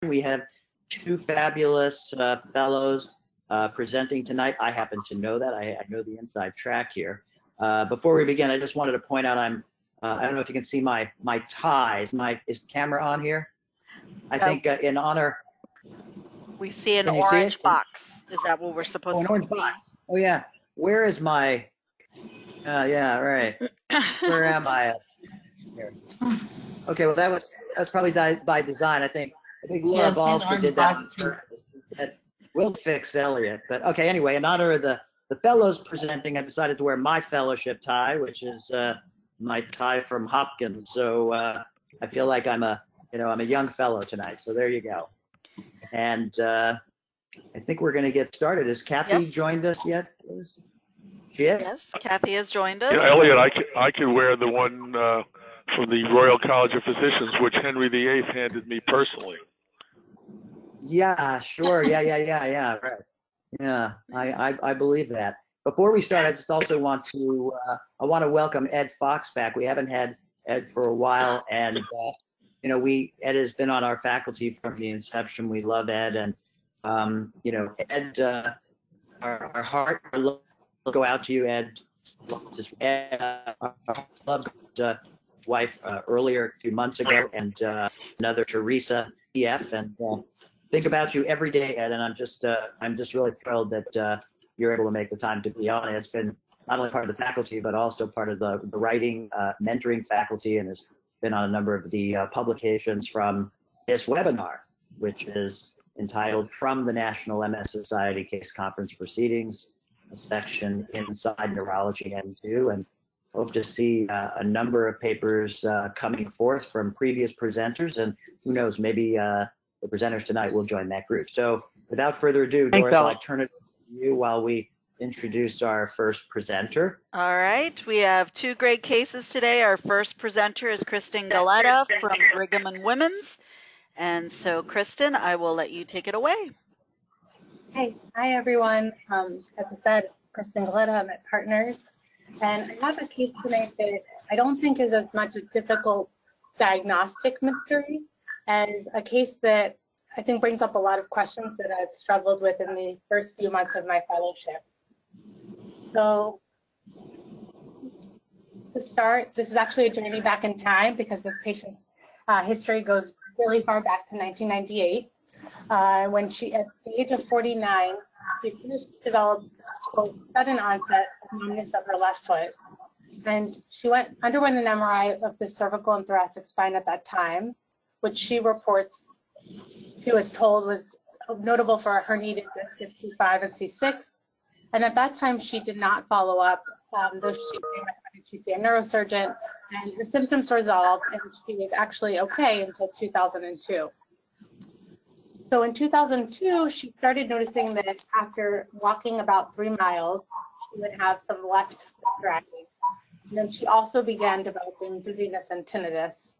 We have two fabulous fellows presenting tonight. I happen to know that. I know the inside track here. Before we begin, I just wanted to point out I don't know if you can see my ties. Is the camera on here? I think in honor. We see an orange box. Is that what we're supposed to see? An orange box. Oh yeah. Where is my? Yeah, right. Where am I? Here. Okay, well that was probably by design. I think Laura Balster did that. We'll fix Elliot. But okay, anyway, in honor of the fellows presenting, I decided to wear my fellowship tie, which is my tie from Hopkins. So I feel like I'm a young fellow tonight. So there you go. And I think we're going to get started. Has Kathy joined us yet? She is? Yes, Kathy has joined us. Yeah, Elliot, I could wear the one from the Royal College of Physicians, which Henry VIII handed me personally. Yeah, sure. Yeah, right. Yeah, I believe that. Before we start, I just also want to welcome Ed Fox back. We haven't had Ed for a while, and Ed has been on our faculty from the inception. We love Ed, and Ed, our heart, our love will go out to you, Ed. Our love wife earlier 2 months ago, and another Teresa EF, and think about you every day, Ed. And I'm just really thrilled that you're able to make the time to be on it. It's been not only part of the faculty, but also part of the writing, mentoring faculty, and has been on a number of the publications from this webinar, which is entitled "From the National MS Society Case Conference Proceedings," a section inside Neurology M2, and hope to see a number of papers coming forth from previous presenters, and who knows, maybe the presenters tonight will join that group. So without further ado, Doris, I'll turn it over to you while we introduce our first presenter. All right, we have two great cases today. Our first presenter is Kristen Galletta from Brigham and Women's. And so, Kristen, I will let you take it away. Hi everyone. As I said, Kristen Galletta, I'm at Partners. And I have a case tonight that I don't think is as much a difficult diagnostic mystery as a case that I think brings up a lot of questions that I've struggled with in the first few months of my fellowship. So to start, this is actually a journey back in time because this patient's history goes really far back to 1998. When she, at the age of 49, she first developed quote, sudden onset of numbness of her left foot. And she underwent an MRI of the cervical and thoracic spine at that time, which she reports she was told was notable for a herniated disc at C5 and C6. And at that time, she did not follow up, though she see a neurosurgeon, and her symptoms resolved, and she was actually okay until 2002. So in 2002, she started noticing that after walking about 3 miles, she would have some left foot dragging. And then she also began developing dizziness and tinnitus.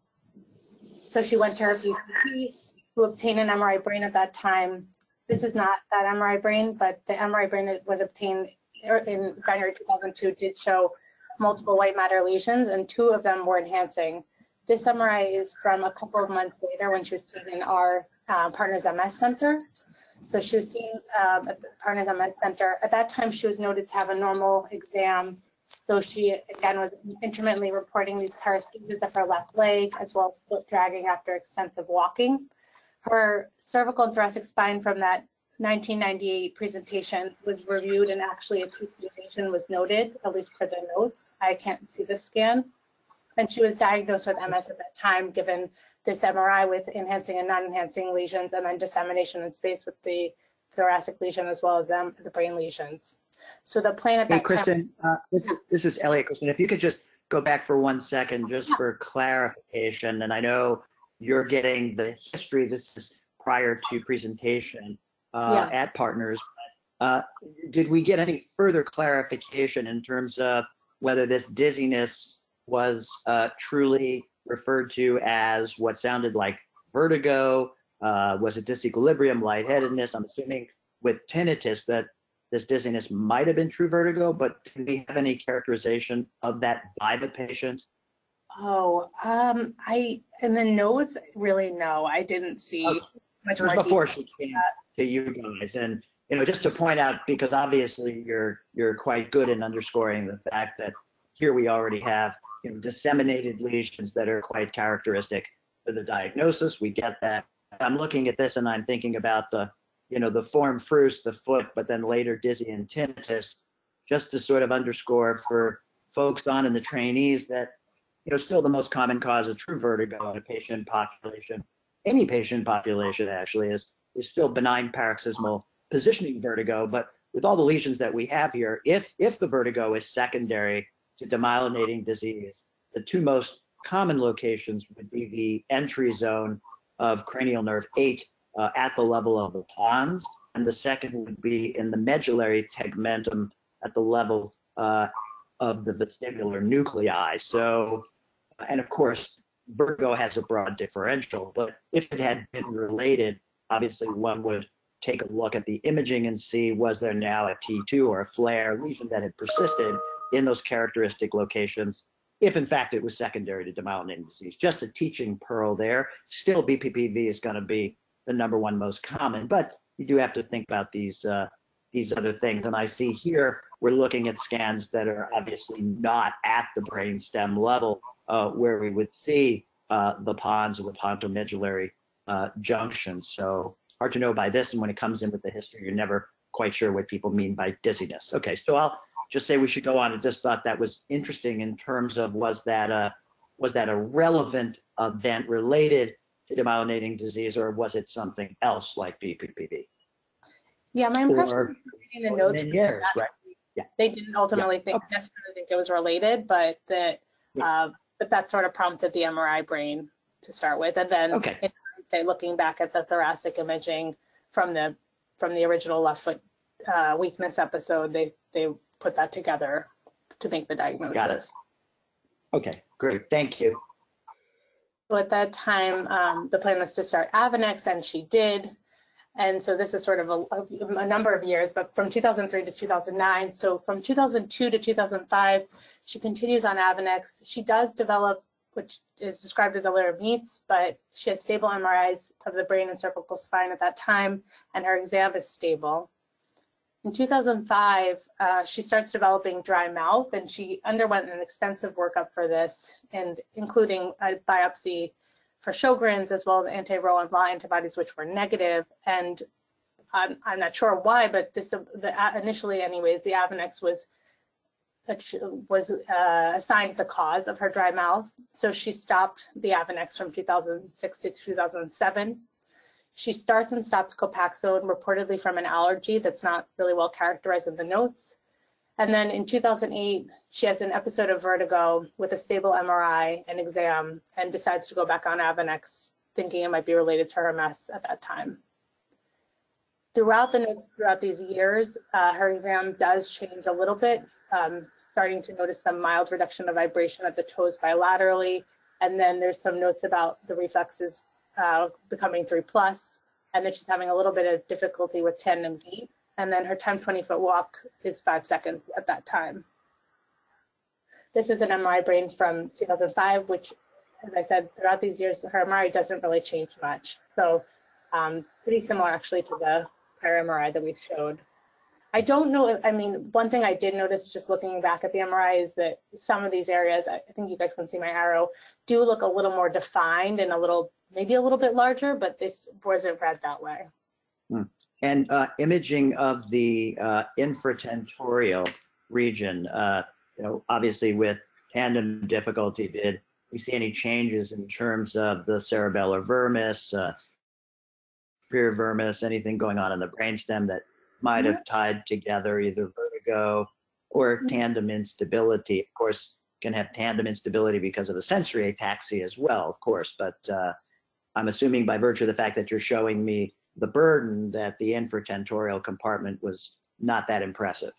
So she went to her PCP, who obtained an MRI brain at that time. This is not that MRI brain, but the MRI brain that was obtained in January 2002 did show multiple white matter lesions, and 2 of them were enhancing. This MRI is from a couple of months later when she was seen in our Partners MS Center. So she was seen at the Partners MS Center. At that time, she was noted to have a normal exam. So she, again, was intermittently reporting these paresthesias of her left leg, as well as foot dragging after extensive walking. Her cervical and thoracic spine from that 1998 presentation was reviewed, and actually a TT lesion was noted, at least for the notes. I can't see the scan. And she was diagnosed with MS at that time, given this MRI with enhancing and non-enhancing lesions, and then dissemination in space with the thoracic lesion as well as the brain lesions. So the plan at that Kristen, time. this is Elliot. Kristen, if you could just go back for 1 second, just for clarification, and I know you're getting the history. This is prior to presentation at Partners. Did we get any further clarification in terms of whether this dizziness was truly referred to as what sounded like vertigo? Was it disequilibrium, lightheadedness? I'm assuming with tinnitus that this dizziness might have been true vertigo, but can we have any characterization of that by the patient? Oh, in the notes, really, no, I didn't see much It was more before detail. she came to you guys, and just to point out, because obviously you're quite good in underscoring the fact that here we already have disseminated lesions that are quite characteristic for the diagnosis. We get that. I'm looking at this and I'm thinking about the form frus, the foot, but then later dizzy and tinnitus, just to sort of underscore for folks on and the trainees that still the most common cause of true vertigo in a patient population, any patient population actually, is still benign paroxysmal positioning vertigo. But with all the lesions that we have here, if the vertigo is secondary to demyelinating disease, the two most common locations would be the entry zone of cranial nerve 8 at the level of the pons, and the second would be in the medullary tegmentum at the level of the vestibular nuclei. So, and of course, vertigo has a broad differential, but if it had been related, obviously one would take a look at the imaging and see, was there now a T2 or a flare lesion that had persisted in those characteristic locations, if in fact it was secondary to demyelinating disease. Just a teaching pearl there. Still, BPPV is going to be the #1 most common, but you do have to think about these other things. And I see here we're looking at scans that are obviously not at the brainstem level, where we would see the pons or the pontomedullary junction. So hard to know by this, and when it comes in with the history, you're never quite sure what people mean by dizziness. Okay, so I'll just say we should go on. I just thought that was interesting in terms of was that a relevant event related to demyelinating disease, or was it something else like BPPV? Yeah, my impression Or from reading the notes from years, that, right? Yeah. they didn't ultimately necessarily think it was related, but that but that sort of prompted the MRI brain to start with, and then I'd say looking back at the thoracic imaging from the original left foot weakness episode, they put that together to make the diagnosis. Got it. Okay, great, thank you. So at that time, the plan was to start Avonex, and she did. And so this is sort of a number of years, but from 2003 to 2009. So from 2002 to 2005, she continues on Avonex. She does develop, which is described as a Lhermitz, but she has stable MRIs of the brain and cervical spine at that time, and her exam is stable. In 2005, she starts developing dry mouth, and she underwent an extensive workup for this, and including a biopsy for Sjogren's, as well as anti-ROA antibodies, which were negative. And I'm not sure why, but initially, anyways, the Avonex was assigned the cause of her dry mouth. So she stopped the Avonex from 2006 to 2007. She starts and stops Copaxone, reportedly from an allergy that's not really well characterized in the notes. And then in 2008, she has an episode of vertigo with a stable MRI and exam, and decides to go back on Avonex, thinking it might be related to her MS at that time. Throughout the notes, throughout these years, her exam does change a little bit, starting to notice some mild reduction of vibration at the toes bilaterally. And then there's some notes about the reflexes becoming 3+, and that she's having a little bit of difficulty with tandem gait. And then her time 20-foot walk is 5 seconds at that time. This is an MRI brain from 2005, which, as I said, throughout these years, her MRI doesn't really change much. So pretty similar actually to the prior MRI that we showed. I don't know, I mean, one thing I did notice just looking back at the MRI is that some of these areas, I think you guys can see my arrow, do look a little more defined and maybe a little bit larger, but this wasn't read that way. And imaging of the infratentorial region, obviously with tandem difficulty, did we see any changes in terms of the cerebellar vermis, superior vermis, anything going on in the brainstem that might have tied together either vertigo or tandem instability? Of course, can have tandem instability because of the sensory ataxia as well, of course, but I'm assuming by virtue of the fact that you're showing me the burden that the infratentorial compartment was not that impressive.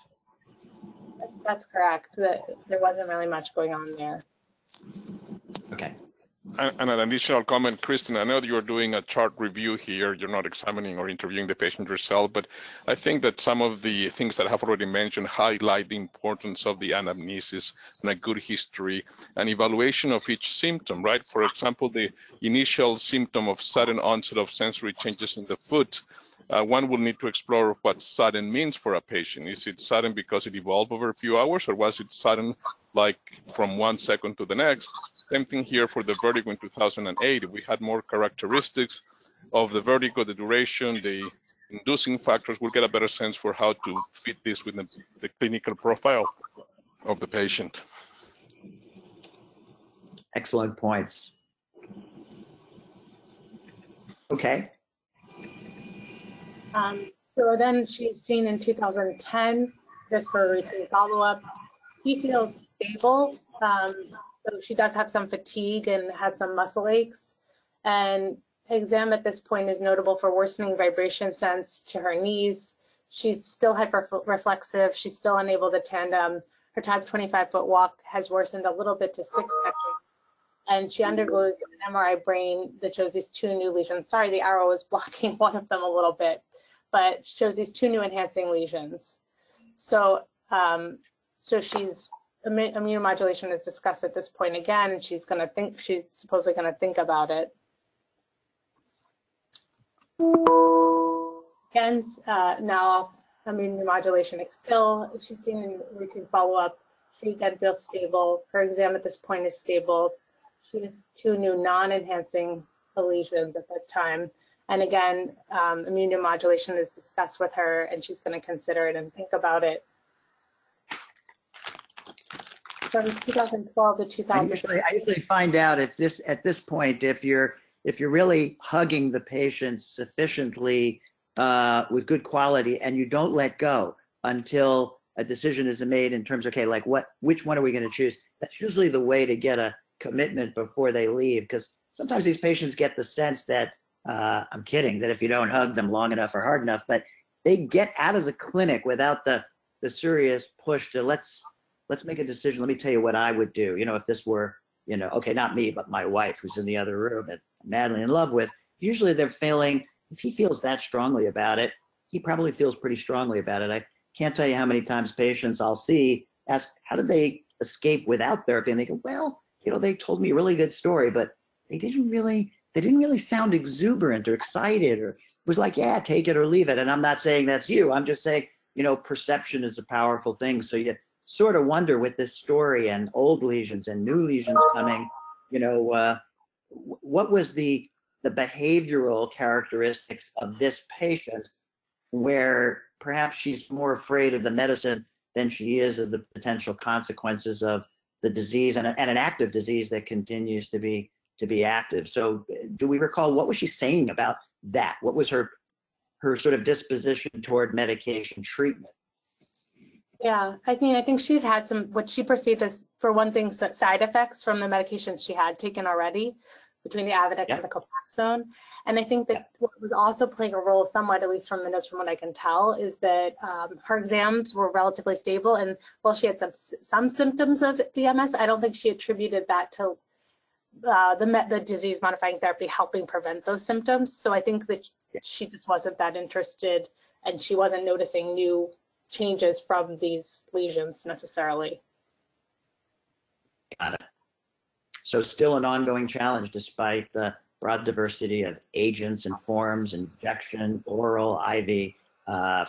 That's correct. There wasn't really much going on there. Okay. And an additional comment, Kristen, I know that you're doing a chart review here. You're not examining or interviewing the patient yourself, but I think that some of the things that I have already mentioned highlight the importance of the anamnesis and a good history and evaluation of each symptom, right? For example, the initial symptom of sudden onset of sensory changes in the foot, one will need to explore what sudden means for a patient. Is it sudden because it evolved over a few hours, or was it sudden like from 1 second to the next? Same thing here for the vertigo in 2008. We had more characteristics of the vertigo, the duration, the inducing factors. We'll get a better sense for how to fit this with the clinical profile of the patient. Excellent points. Okay. So then she's seen in 2010, just for routine follow-up. He feels stable. So she does have some fatigue and has some muscle aches. And exam at this point is notable for worsening vibration sense to her knees. She's still hyperreflexive. She's still unable to tandem. Her time 25-foot walk has worsened a little bit to 6 seconds. And she undergoes an MRI brain that shows these 2 new lesions. Sorry, the arrow is blocking one of them a little bit, but shows these 2 new enhancing lesions. So, she's immunomodulation is discussed at this point again, and she's supposedly going to think about it. Again, now immunomodulation still, if she's seen in routine follow-up, she again feels stable. Her exam at this point is stable. She has 2 new non-enhancing lesions at that time. And again, immunomodulation is discussed with her, and she's going to consider it and think about it. From 2012 to 2000. I usually find out if at this point, if you're really hugging the patient sufficiently with good quality, and you don't let go until a decision is made in terms of, okay, like which one are we going to choose? That's usually the way to get a commitment before they leave, because sometimes these patients get the sense that I'm kidding, that if you don't hug them long enough or hard enough, but they get out of the clinic without the serious push to let's make a decision. Let me tell you what I would do. You know, if this were, you know, okay, not me, but my wife who's in the other room and I'm madly in love with, usually they're feeling, if he feels that strongly about it, he probably feels pretty strongly about it. I can't tell you how many times patients I'll see ask, how did they escape without therapy? And they go, well, you know, they told me a really good story, but they didn't really sound exuberant or excited, or it was like, yeah, take it or leave it. And I'm not saying that's you. I'm just saying, you know, perception is a powerful thing. So you sort of wonder with this story and old lesions and new lesions coming, you know, what was the behavioral characteristics of this patient where perhaps she's more afraid of the medicine than she is of the potential consequences of the disease, and an active disease that continues to be active. So do we recall, what was she saying about that? What was her sort of disposition toward medication treatment? Yeah, I think she'd had some, what she perceived as, for one thing, side effects from the medications she had taken already, between the Avodex and the Copaxone. And I think that what was also playing a role somewhat, at least from the notes from what I can tell, is that her exams were relatively stable. And while she had some symptoms of the MS, I don't think she attributed that to the disease-modifying therapy helping prevent those symptoms. So I think that she just wasn't that interested, and she wasn't noticing new changes from these lesions necessarily. Got it. So still an ongoing challenge despite the broad diversity of agents and forms, injection, oral, IV,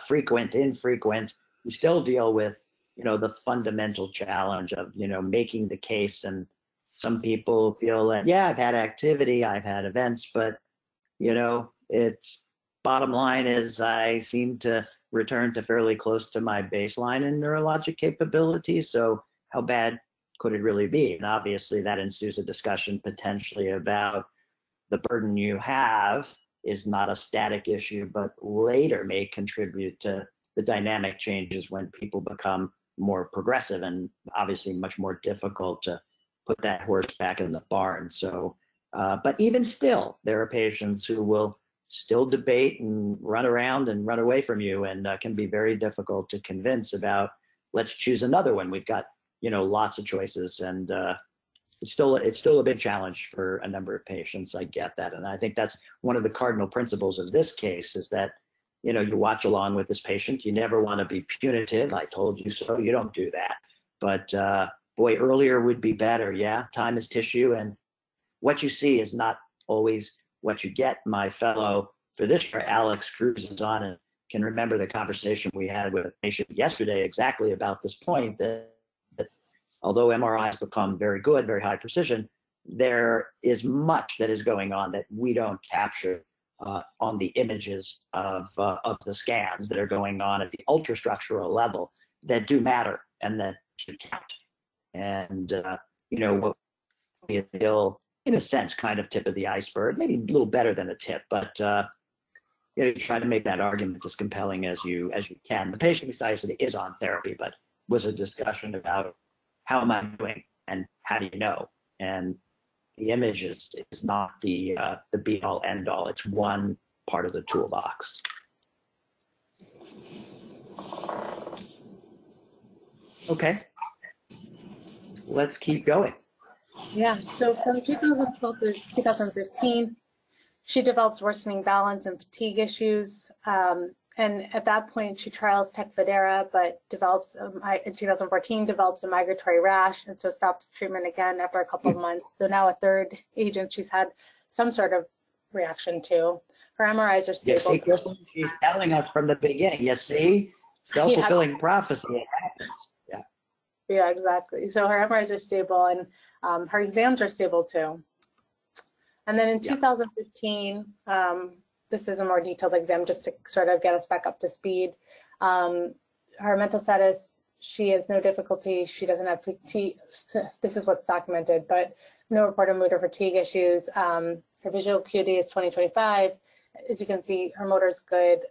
frequent, infrequent. We still deal with, you know, the fundamental challenge of, you know, making the case. And some people feel that, yeah, I've had activity, I've had events, but, you know, it's bottom line is I seem to return to fairly close to my baseline in neurologic capability. So how bad could it really be? And obviously that ensues a discussion potentially about the burden you have is not a static issue, but later may contribute to the dynamic changes when people become more progressive, and obviously much more difficult to put that horse back in the barn. So, but even still, there are patients who will still debate and run around and run away from you, and can be very difficult to convince about, let's choose another one. We've got, you know, lots of choices, and it's still a big challenge for a number of patients. I get that, and I think that's one of the cardinal principles of this case is that you watch along with this patient. You never want to be punitive. I told you so. You don't do that. But boy, earlier would be better. Yeah, time is tissue, and what you see is not always what you get. My fellow physician, Alex Cruz, is on and can remember the conversation we had with a patient yesterday exactly about this point that although MRI has become very good, very high precision, there is much that is going on that we don't capture on the images of the scans that are going on at the ultrastructural level that do matter and that should count. And, what is still, in a sense, kind of tip of the iceberg, maybe a little better than the tip, but try to make that argument as compelling as you can. The patient besides is on therapy, but was a discussion about how am I doing and how do you know? And the image is not the be all end all. It's one part of the toolbox. Okay, let's keep going. Yeah, so from 2012 to 2015, she develops worsening balance and fatigue issues. And at that point, she trials Tecfidera, but develops, in 2014, develops a migratory rash, and so stops treatment again after a couple of months. So now a third agent she's had some sort of reaction to. Her MRIs are stable. You see, she's telling us from the beginning. You see, self-fulfilling prophecy. It happens. Yeah. Yeah, exactly. So her MRIs are stable, and her exams are stable too. And then in 2015, this is a more detailed exam just to sort of get us back up to speed. Her mental status, she has no difficulty. She doesn't have fatigue. This is what's documented, but no reported mood or fatigue issues. Her visual acuity is 20/25. As you can see, her motor is good.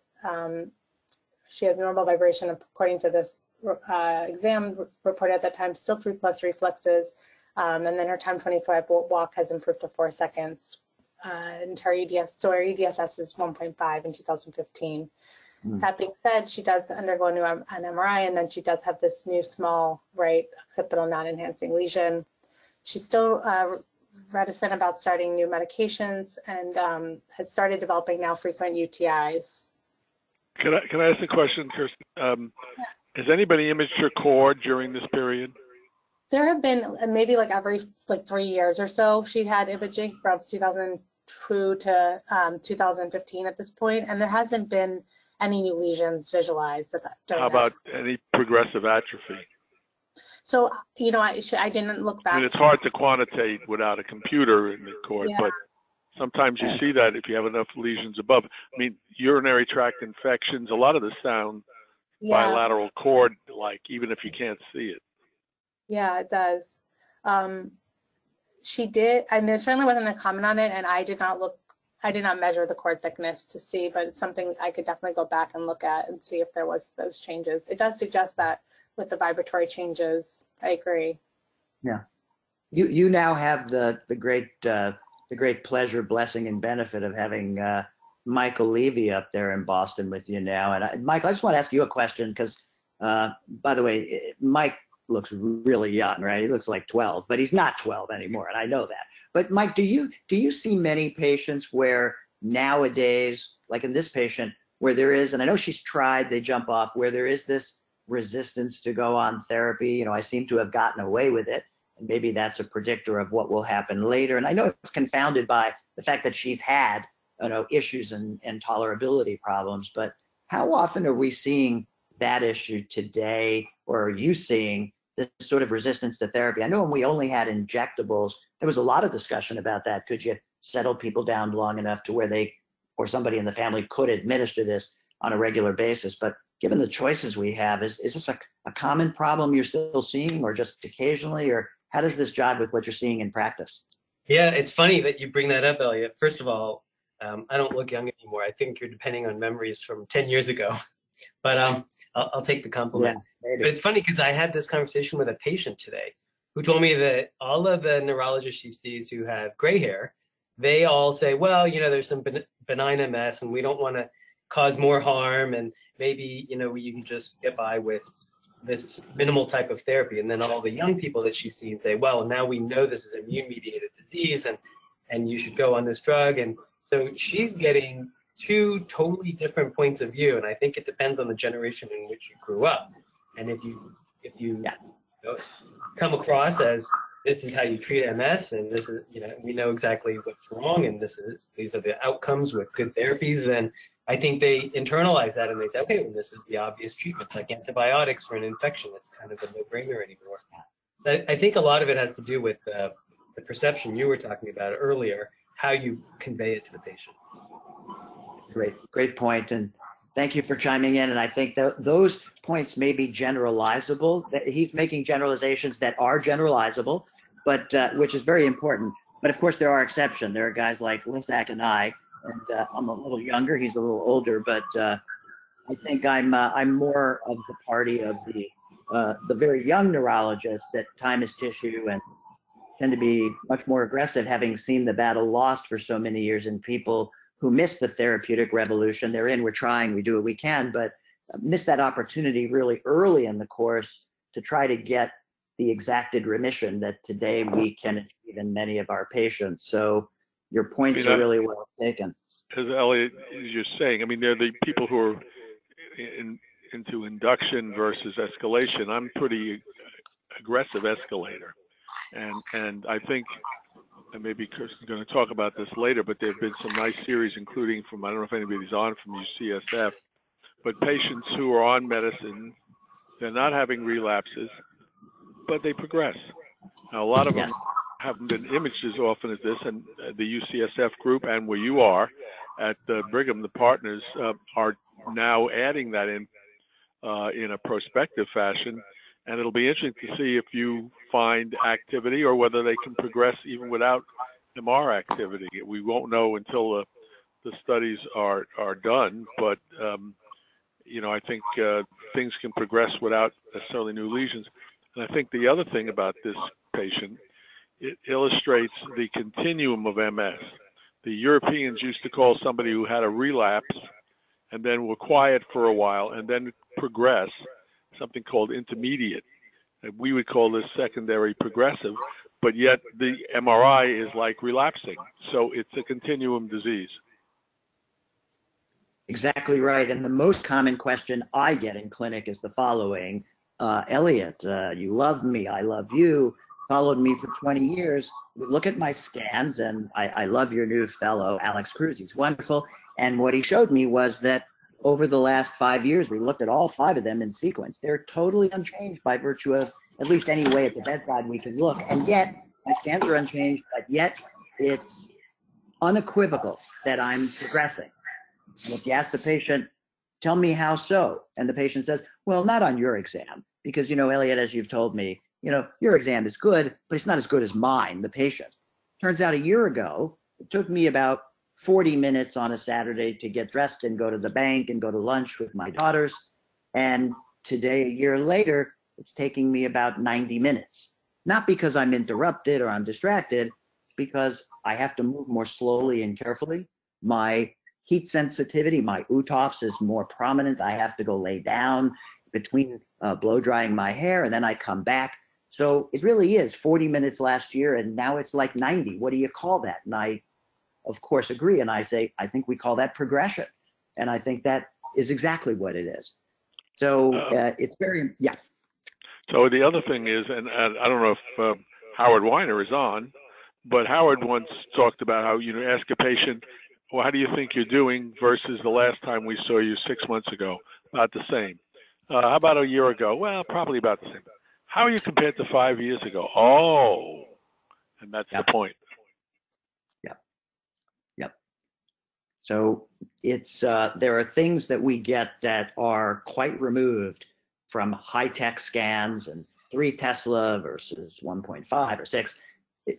She has normal vibration according to this exam reported at that time, still 3+ reflexes. And then her time 25 walk has improved to 4 seconds. And her EDS, so her EDSS is 1.5 in 2015. That being said, she does undergo an MRI, and then she does have this new small right occipital non-enhancing lesion. She's still reticent about starting new medications and has started developing now frequent UTIs. Can I ask a question, Kirsten? Has anybody imaged her cord during this period? There have been maybe every 3 years or so. She had imaging from 2002 to 2015 at this point, and there hasn't been any new lesions visualized. How about any progressive atrophy? So, I didn't look back. I mean, it's hard to quantitate without a computer in the cord, but sometimes you see that if you have enough lesions above. I mean, urinary tract infections, a lot of this sound bilateral cord-like, even if you can't see it. Yeah, it does. She did, there certainly wasn't a comment on it, and I did not measure the cord thickness to see, but it's something I could definitely go back and look at and see if there was those changes. It does suggest that with the vibratory changes. I agree. Yeah. You now have the great pleasure, blessing, and benefit of having Michael Levy up there in Boston with you now. And Michael, I just want to ask you a question because, by the way, Mike looks really young, right? He looks like 12, but he's not 12 anymore, and I know that. But Mike, do you see many patients where nowadays, like in this patient, where there is, and I know she's tried, they jump off, where there is this resistance to go on therapy? I seem to have gotten away with it, and maybe that's a predictor of what will happen later. And I know it's confounded by the fact that she's had, issues and tolerability problems, but how often are we seeing that issue today, or are you seeing this sort of resistance to therapy? I know when we only had injectables, there was a lot of discussion about that. Could you settle people down long enough to where they or somebody in the family could administer this on a regular basis? But given the choices we have, is this a common problem you're still seeing, or just occasionally, or how does this jive with what you're seeing in practice? Yeah, it's funny that you bring that up, Elliot. First of all, I don't look young anymore. I think you're depending on memories from 10 years ago. But I'll take the compliment. Yeah, but it's funny because I had this conversation with a patient today who told me that all of the neurologists she sees who have gray hair, they all say, well, there's some benign MS and we don't want to cause more harm, and maybe, you can just get by with this minimal type of therapy, and then all the young people that she's seen say, well, now we know this is immune-mediated disease, and you should go on this drug. And so she's getting two totally different points of view, and I think it depends on the generation in which you grew up. And if you know, come across as this is how you treat MS, and this is, you know, we know exactly what's wrong, and these are the outcomes with good therapies, then I think they internalize that and they say, okay, well, this is the obvious treatment. It's like antibiotics for an infection. It's kind of a no-brainer anymore. So I think a lot of it has to do with the perception you were talking about earlier, how you convey it to the patient. Great point, and thank you for chiming in. And I think that those points may be generalizable. He's making generalizations that are generalizable, but which is very important. But of course, there are exceptions. There are guys like Lisak and I. And I'm a little younger, he's a little older, but I think I'm more of the party of the very young neurologists that time is tissue and tend to be much more aggressive, having seen the battle lost for so many years in people who miss the therapeutic revolution they're in. We're trying, we do what we can, but miss that opportunity really early in the course to try to get the exacted remission that today we can achieve in many of our patients. So your points are really well taken. As Elliot is just saying, I mean, they're the people who are into induction versus escalation. I'm pretty aggressive escalator. And I think, and maybe Kirsten's going to talk about this later, but there have been some nice series, including from, I don't know if anybody's on from UCSF, but patients who are on medicine, they're not having relapses, but they progress. Now, a lot of them haven't been imaged as often as this, and the UCSF group and where you are at Brigham, the partners are now adding that in a prospective fashion, and it'll be interesting to see if you find activity or whether they can progress even without MR activity. We won't know until the studies are done, but you know, I think things can progress without necessarily new lesions. And I think the other thing about this patient, it illustrates the continuum of MS. The Europeans used to call somebody who had a relapse and then were quiet for a while and then progress, something called intermediate. And we would call this secondary progressive, but yet the MRI is like relapsing. So it's a continuum disease. Exactly right. And the most common question I get in clinic is the following. Elliot, you love me, I love you, followed me for 20 years. Look at my scans, and I love your new fellow, Alex Cruz. He's wonderful. And what he showed me was that over the last 5 years, we looked at all 5 of them in sequence. They're totally unchanged by virtue of at least any way at the bedside we can look. And yet, my scans are unchanged, but yet it's unequivocal that I'm progressing. And if you ask the patient, tell me how so? And the patient says, well, not on your exam, because, you know, Elliot, as you've told me, you know, your exam is good, but it's not as good as mine, the patient. Turns out a year ago, it took me about 40 minutes on a Saturday to get dressed and go to the bank and go to lunch with my daughters. And today, a year later, it's taking me about 90 minutes. Not because I'm interrupted or I'm distracted, because I have to move more slowly and carefully. My heat sensitivity, my UTOFs is more prominent. I have to go lay down between blow drying my hair, and then I come back. So it really is 40 minutes last year, and now it's like 90. What do you call that? And I, of course, agree. And I say, I think we call that progression. And I think that is exactly what it is. So it's very, yeah. So the other thing is, and I don't know if Howard Weiner is on, but Howard once talked about how, you know, ask a patient, well, how do you think you're doing versus the last time we saw you 6 months ago? About the same. How about a year ago? Well, probably about the same. How are you compared to 5 years ago? Oh, and that's the point. Yep. So it's there are things that we get that are quite removed from high-tech scans and 3 Tesla versus 1.5 or 6.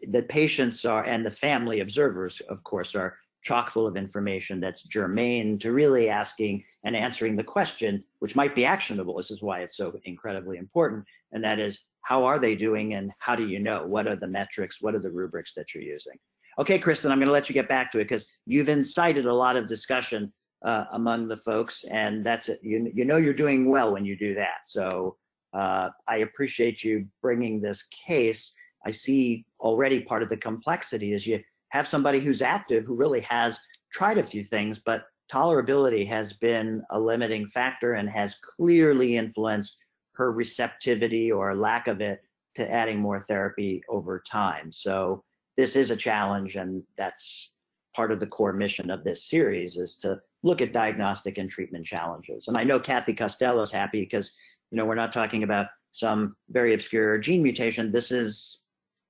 The patients are, and the family observers, of course, are chock full of information that's germane to really asking and answering the question, which might be actionable. This is why it's so incredibly important. And that is, how are they doing and how do you know? What are the metrics? What are the rubrics that you're using? Okay, Kristen, I'm going to let you get back to it because you've incited a lot of discussion among the folks, and that's it. You know you're doing well when you do that. So I appreciate you bringing this case. I see already part of the complexity is you have somebody who's active who really has tried a few things, but tolerability has been a limiting factor and has clearly influenced her receptivity or lack of it to adding more therapy over time. So this is a challenge, and that's part of the core mission of this series, is to look at diagnostic and treatment challenges. And I know Kathy Costello is happy because, you know, we're not talking about some very obscure gene mutation. This is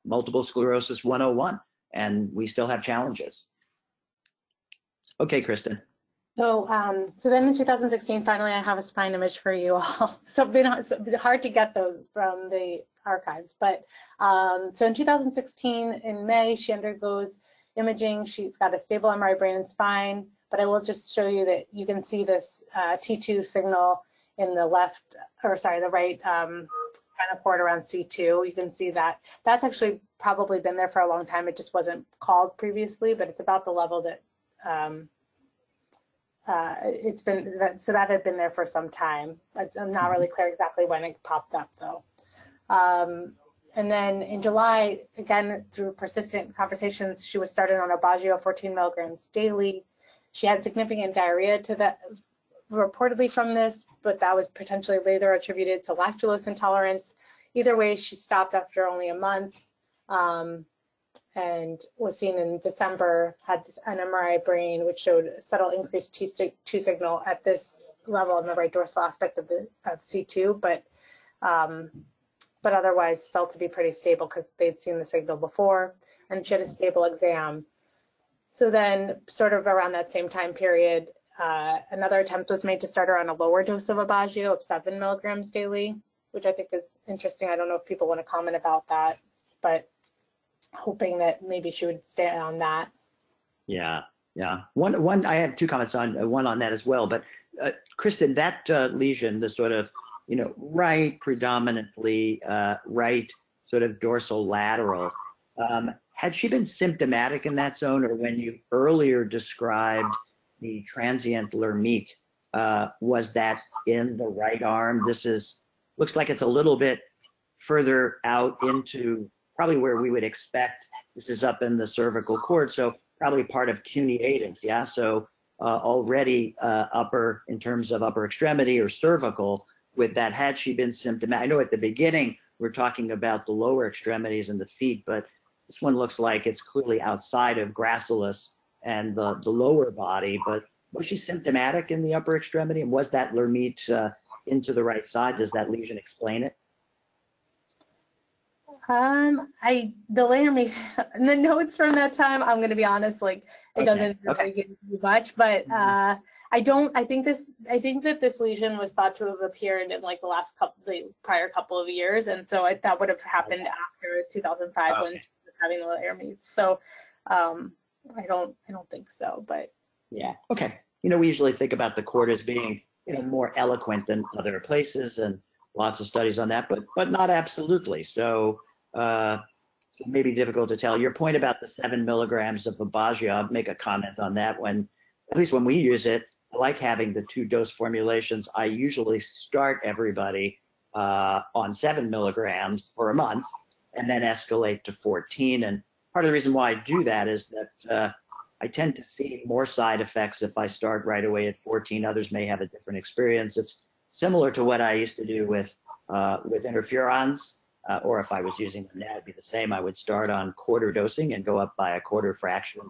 multiple sclerosis 101, and we still have challenges. Okay, Kristen. So, so then in 2016, finally, I have a spine image for you all. So it's been hard to get those from the archives. But so in 2016, in May, she undergoes imaging. She's got a stable MRI brain and spine. But I will just show you that you can see this T2 signal in the left, or sorry, the right spinal cord around C2. You can see that. That's actually probably been there for a long time. It just wasn't called previously, but it's about the level that it's been, so that had been there for some time. I'm not really clear exactly when it popped up though. And then in July, again, through persistent conversations, she was started on Aubagio 14 milligrams daily. She had significant diarrhea to that, reportedly from this, but that was potentially later attributed to lactulose intolerance. Either way, she stopped after only a month. And was seen in December, had an MRI brain, which showed a subtle increased T2 signal at this level in the right dorsal aspect of the C2, but otherwise felt to be pretty stable because they'd seen the signal before, and she had a stable exam. So then, sort of around that same time period, another attempt was made to start her on a lower dose of Aubagio of 7 milligrams daily, which I think is interesting. I don't know if people want to comment about that, but hoping that maybe she would stay on that. Yeah. One. I have two comments on one on that as well. But Kristen, that lesion, the sort of, you know, right, predominantly right, sort of dorsal lateral. Had she been symptomatic in that zone, or when you earlier described the transient Lhermitte, was that in the right arm? This looks like it's a little bit further out into probably where we would expect. This is up in the cervical cord, so probably part of cuneatus, yeah? So already upper, in terms of upper extremity or cervical, with that, had she been symptomatic. I know at the beginning we're talking about the lower extremities and the feet, but this one looks like it's clearly outside of gracilis and the lower body, but was she symptomatic in the upper extremity? And was that Lhermitte into the right side? Does that lesion explain it? The Lhermitte, and the notes from that time, I'm going to be honest, like it doesn't really give you much, but I think that this lesion was thought to have appeared in like the prior couple of years, and so that would have happened after 2005 when she was having the Lhermitte. So I don't think so, but yeah. Okay. You know, we usually think about the cord as being, you know, more eloquent than other places, and lots of studies on that, but not absolutely. So it may be difficult to tell. Your point about the 7 milligrams of Aubagio, I'll make a comment on that. At least when we use it, I like having the 2 dose formulations. I usually start everybody on 7 milligrams for a month and then escalate to 14. And part of the reason why I do that is that I tend to see more side effects if I start right away at 14. Others may have a different experience. It's similar to what I used to do with interferons, or if I was using them now, it'd be the same. I would start on quarter dosing and go up by a quarter fraction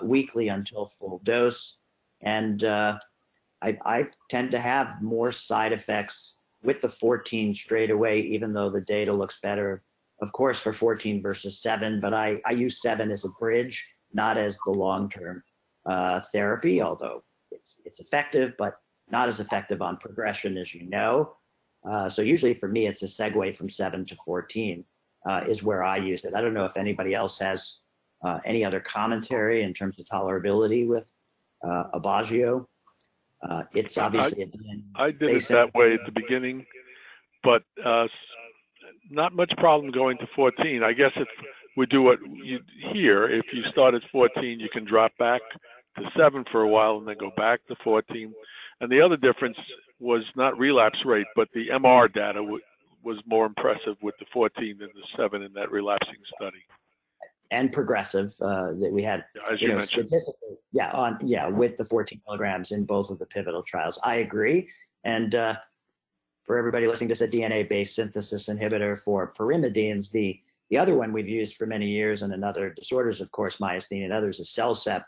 weekly until full dose. And I tend to have more side effects with the 14 straight away, even though the data looks better, of course, for 14 versus 7. But I use 7 as a bridge, not as the long-term therapy, although it's effective, but not as effective on progression, as you know. So usually for me, it's a segue from 7 to 14 is where I use it. I don't know if anybody else has any other commentary in terms of tolerability with Aubagio. It's obviously I did it that way at the beginning, but not much problem going to 14. I guess if we do what you hear, if you start at 14, you can drop back to 7 for a while and then go back to 14. And the other difference was not relapse rate, but the MR data was more impressive with the 14 than the 7 in that relapsing study. And progressive that we had, as you mentioned. Statistically, with the 14 milligrams in both of the pivotal trials. I agree. And for everybody listening, this is a DNA-based synthesis inhibitor for pyrimidines. The other one we've used for many years and in other disorders, of course, myasthenia and others, is CellCept,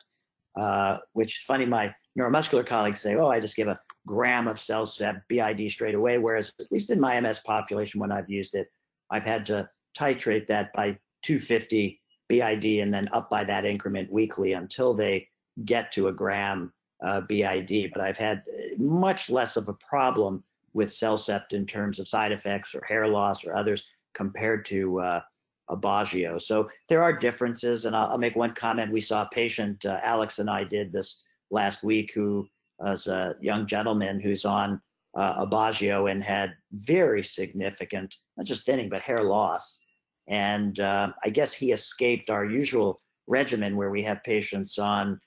which is funny. My neuromuscular colleagues say, oh, I just give a gram of CellCept BID straight away, whereas at least in my MS population, when I've used it, I've had to titrate that by 250 BID and then up by that increment weekly until they get to a gram BID. But I've had much less of a problem with CellCept in terms of side effects or hair loss or others compared to Aubagio. So there are differences, and I'll make one comment. We saw a patient, Alex and I did this last week, who was a young gentleman who's on Aubagio and had very significant, not just thinning, but hair loss. And I guess he escaped our usual regimen where we have patients on,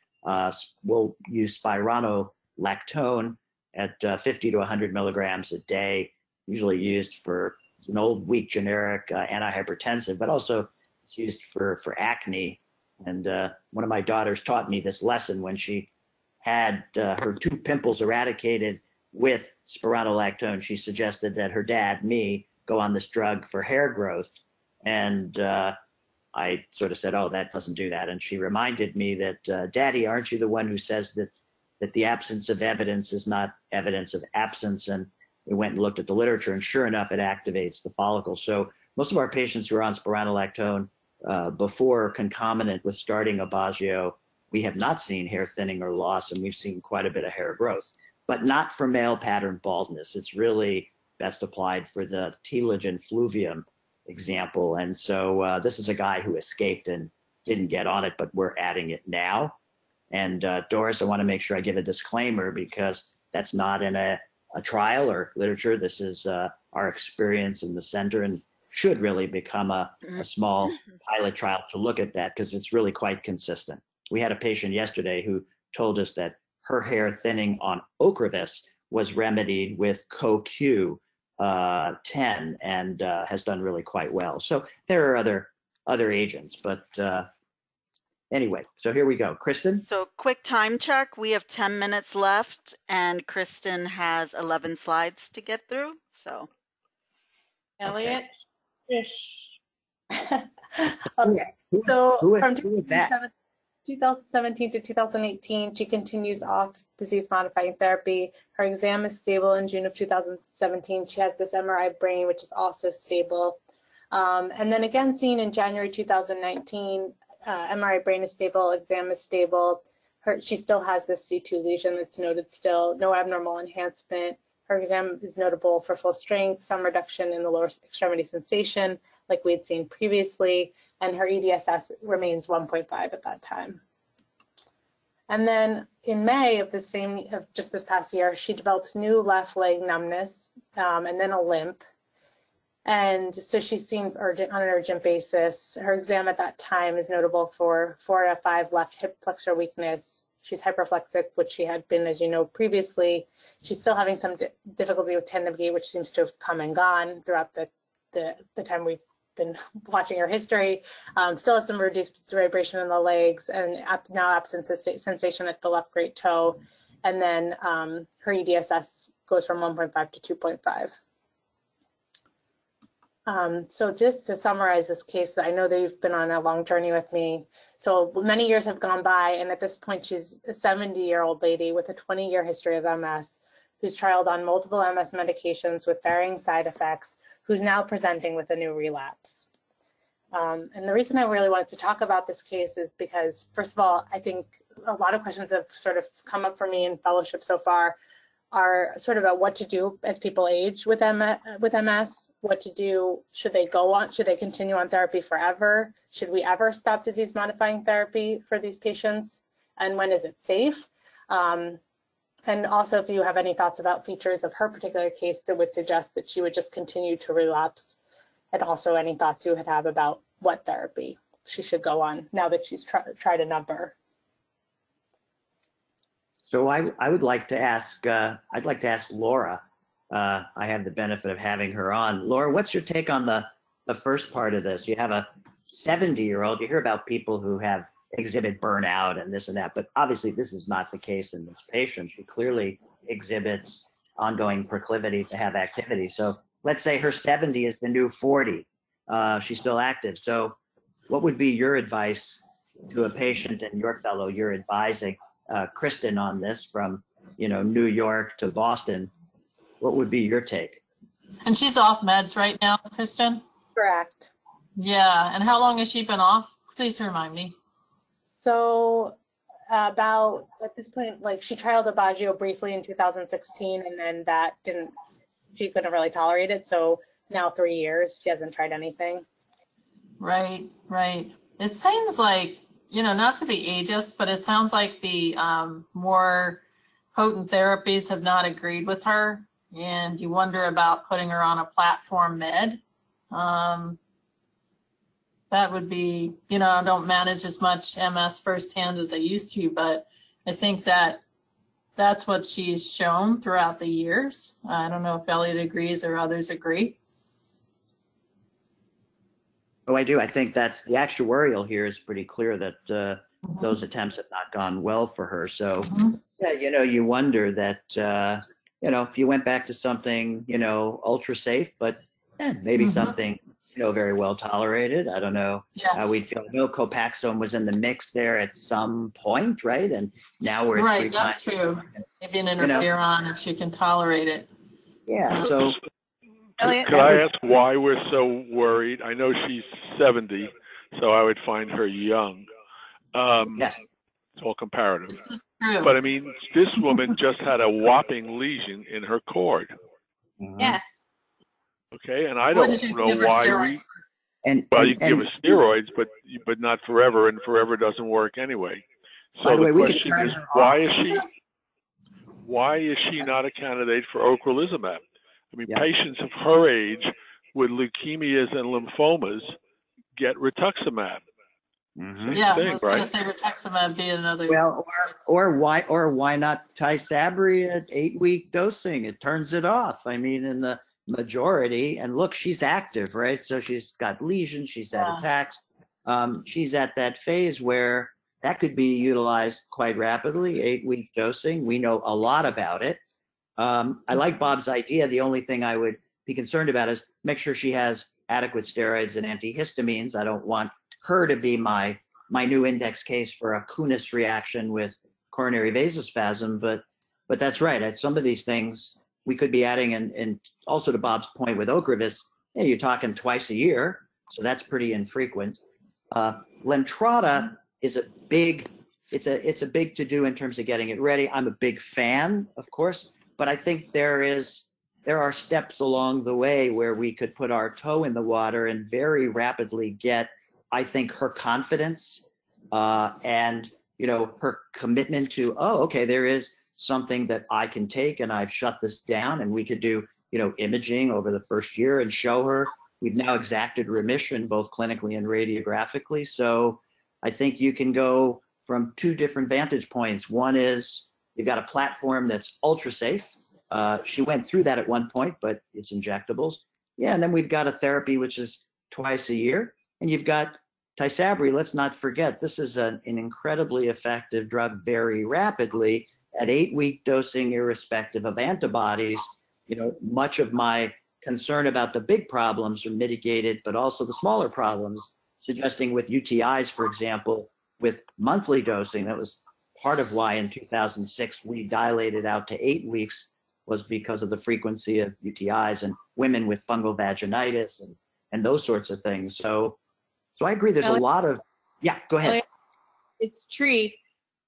we'll use spironolactone at 50 to 100 milligrams a day, usually used for an old, weak, generic antihypertensive, but also it's used for acne. And one of my daughters taught me this lesson when she had her 2 pimples eradicated with spironolactone. She suggested that her dad, me, go on this drug for hair growth. And I sort of said, oh, that doesn't do that. And she reminded me that, Daddy, aren't you the one who says that the absence of evidence is not evidence of absence? And we went and looked at the literature, and sure enough, it activates the follicle. So most of our patients who are on spironolactone before concomitant with starting Aubagio, we have not seen hair thinning or loss, and we've seen quite a bit of hair growth, but not for male pattern baldness. It's really best applied for the telogen fluvium example. And so this is a guy who escaped and didn't get on it, but we're adding it now. And Doris, I want to make sure I give a disclaimer, because that's not in a trial or literature. This is our experience in the center, and should really become a small pilot trial to look at that, because it's really quite consistent. We had a patient yesterday who told us that her hair thinning on Ocrevus was remedied with CoQ10 and has done really quite well. So there are other agents, but anyway, so here we go. Kristen? So quick time check. We have 10 minutes left, and Kristen has 11 slides to get through. So, Elliot? Ish. Okay. So from 2017 to 2018, she continues off disease-modifying therapy. Her exam is stable in June of 2017. She has this MRI brain, which is also stable. And then again seen in January 2019, MRI brain is stable, exam is stable. She still has this C2 lesion that's noted still, no abnormal enhancement. Her exam is notable for full strength, some reduction in the lower extremity sensation, like we had seen previously, and her EDSS remains 1.5 at that time. And then in May of just this past year, she develops new left leg numbness and then a limp. And so she's seen on an urgent basis. Her exam at that time is notable for 4 out of 5 left hip flexor weakness. She's hyperflexic, which she had been, as you know, previously. She's still having some difficulty with tendon gait, which seems to have come and gone throughout the time we've been watching her history. Still has some reduced vibration in the legs, and now absent sensation at the left great toe. And then her EDSS goes from 1.5 to 2.5. So just to summarize this case, I know that you've been on a long journey with me. So many years have gone by, and at this point, she's a 70-year-old lady with a 20-year history of MS, who's trialed on multiple MS medications with varying side effects, who's now presenting with a new relapse. And the reason I really wanted to talk about this case is because, first of all, I think a lot of questions have sort of come up for me in fellowship so far are sort of about what to do as people age with MS, what to do, should they continue on therapy forever? Should we ever stop disease-modifying therapy for these patients? And when is it safe? And also, if you have any thoughts about features of her particular case that would suggest that she would just continue to relapse, and also any thoughts you would have about what therapy she should go on now that she's tried a number. So I would like to ask, I'd like to ask Laura I have the benefit of having her on. Laura, what's your take on the first part of this? You have a 70-year-old. You hear about people who have exhibit burnout and this and that, but obviously this is not the case in this patient. She clearly exhibits ongoing proclivity to have activity. So let's say her 70 is the new 40. She's still active. So what would be your advice to a patient and your fellow you're advising, Kristen, on this from, New York to Boston? What would be your take? And she's off meds right now, Kristen? Correct. Yeah. And how long has she been off? Please remind me. So about at this point, like she trialed Aubagio briefly in 2016, and then she couldn't really tolerate it. So now 3 years, she hasn't tried anything. Right. It seems like, not to be ageist, but it sounds like the more potent therapies have not agreed with her, and you wonder about putting her on a platform med. That would be, I don't manage as much MS firsthand as I used to, but I think that's what she's shown throughout the years. I don't know if Elliot agrees or others agree. Oh, I do. I think that's the actuarial here is pretty clear that those attempts have not gone well for her. So, yeah, you wonder that, if you went back to something, ultra safe, but maybe something, very well tolerated. I don't know how we'd feel. No, Copaxone was in the mix there at some point, right? And now we're right. That's true. Maybe an interferon if she can tolerate it. Yeah. So, could I ask why we're so worried? I know she's 70, so I would find her young. Yes. It's all comparative. This is true. But I mean, this woman just had a whopping lesion in her cord. Yes. Okay, and I don't know why you can give her steroids, but not forever, and forever doesn't work anyway. So the question is, why is she not a candidate for ocrelizumab? I mean, patients of her age with leukemias and lymphomas get rituximab. Yeah, I was going to say rituximab be another. Well, or why not Tysabri at 8-week dosing? It turns it off. I mean, in the majority, and look, she's active, right? So she's got lesions, she's had attacks. She's at that phase where that could be utilized quite rapidly, 8-week dosing. We know a lot about it. I like Bob's idea. The only thing I would be concerned about is make sure she has adequate steroids and antihistamines. I don't want her to be my new index case for a Kunis reaction with coronary vasospasm, but that's right. Some of these things we could be adding, and also to Bob's point with Ocrevus, you're talking twice a year, so that's pretty infrequent. Lemtrada is a big to do in terms of getting it ready. I'm a big fan, of course, but I think there are steps along the way where we could put our toe in the water and very rapidly get, I think, her confidence and her commitment to, okay, there is something that I can take, and I've shut this down, and we could do imaging over the first year and show her we've now exacted remission both clinically and radiographically. So I think you can go from two different vantage points. One is you've got a platform that's ultra safe. She went through that at one point, but it's injectables. Yeah, and then we've got a therapy which is twice a year, and you've got Tysabri. Let's not forget, this is an incredibly effective drug very rapidly at 8-week dosing, irrespective of antibodies. Much of my concern about the big problems are mitigated, but also the smaller problems, suggesting with UTIs, for example, with monthly dosing, that was part of why in 2006 we dilated out to 8 weeks, was because of the frequency of UTIs and women with fungal vaginitis and those sorts of things. So I agree. There's a lot of, go ahead. It's tree.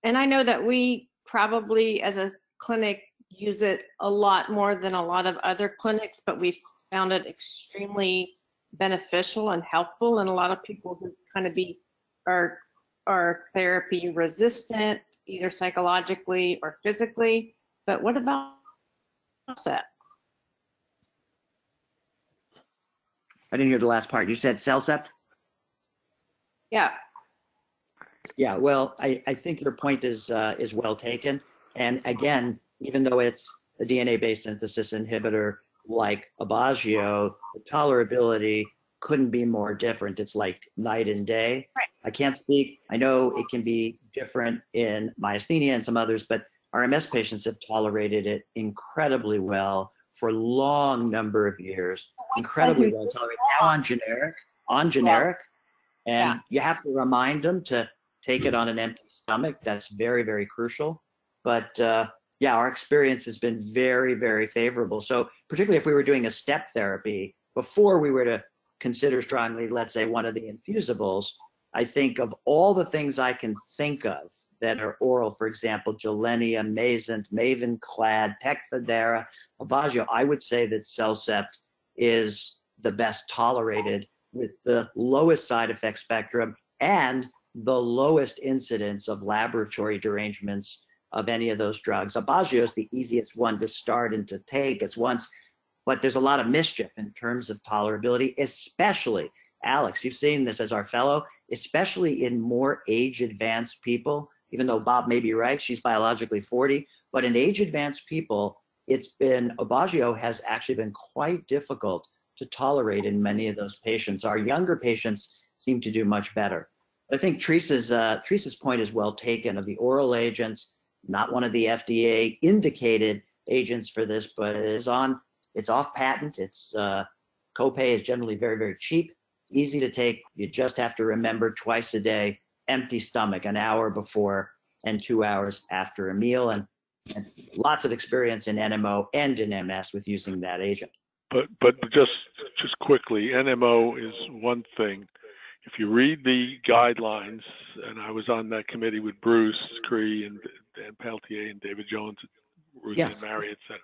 And I know that we probably as a clinic use it a lot more than a lot of other clinics, but we found it extremely beneficial and helpful in a lot of people who kind of are therapy resistant, either psychologically or physically. But what about that? I didn't hear the last part. You said CellCept? Yeah. Yeah, well, I think your point is well taken. And again, even though it's a DNA-based synthesis inhibitor like Aubagio, the tolerability couldn't be more different. It's like night and day. Right. I can't speak. I know it can be different in myasthenia and some others, but our MS patients have tolerated it incredibly well for a long number of years. Incredibly well tolerated. Now on generic, and you have to remind them to take it on an empty stomach. That's very, very crucial. But yeah, our experience has been very, very favorable. So particularly if we were doing a step therapy, before we were to consider strongly, let's say, one of the infusibles, I think of all the things I can think of that are oral, for example, Gilenya, Mayzent, Mavenclad, Tecfidera, Aubagio, I would say that CellCept is the best tolerated with the lowest side effect spectrum and the lowest incidence of laboratory derangements of any of those drugs. Aubagio is the easiest one to start and to take. It's once, but there's a lot of mischief in terms of tolerability, especially, Alex, you've seen this as our fellow, especially in more age-advanced people, even though Bob may be right, she's biologically 40, but in age-advanced people, Aubagio has actually been quite difficult to tolerate in many of those patients. Our younger patients seem to do much better. I think Teresa's point is well taken of the oral agents, not one of the FDA indicated agents for this, but it's off patent. Its copay is generally very, very cheap, easy to take. You just have to remember twice a day, empty stomach, an hour before and 2 hours after a meal, and lots of experience in NMO and in MS with using that agent. But just quickly, NMO is one thing. If you read the guidelines, and I was on that committee with Bruce Cree and Dan Peltier and David Jones, Ruth and Marriott said,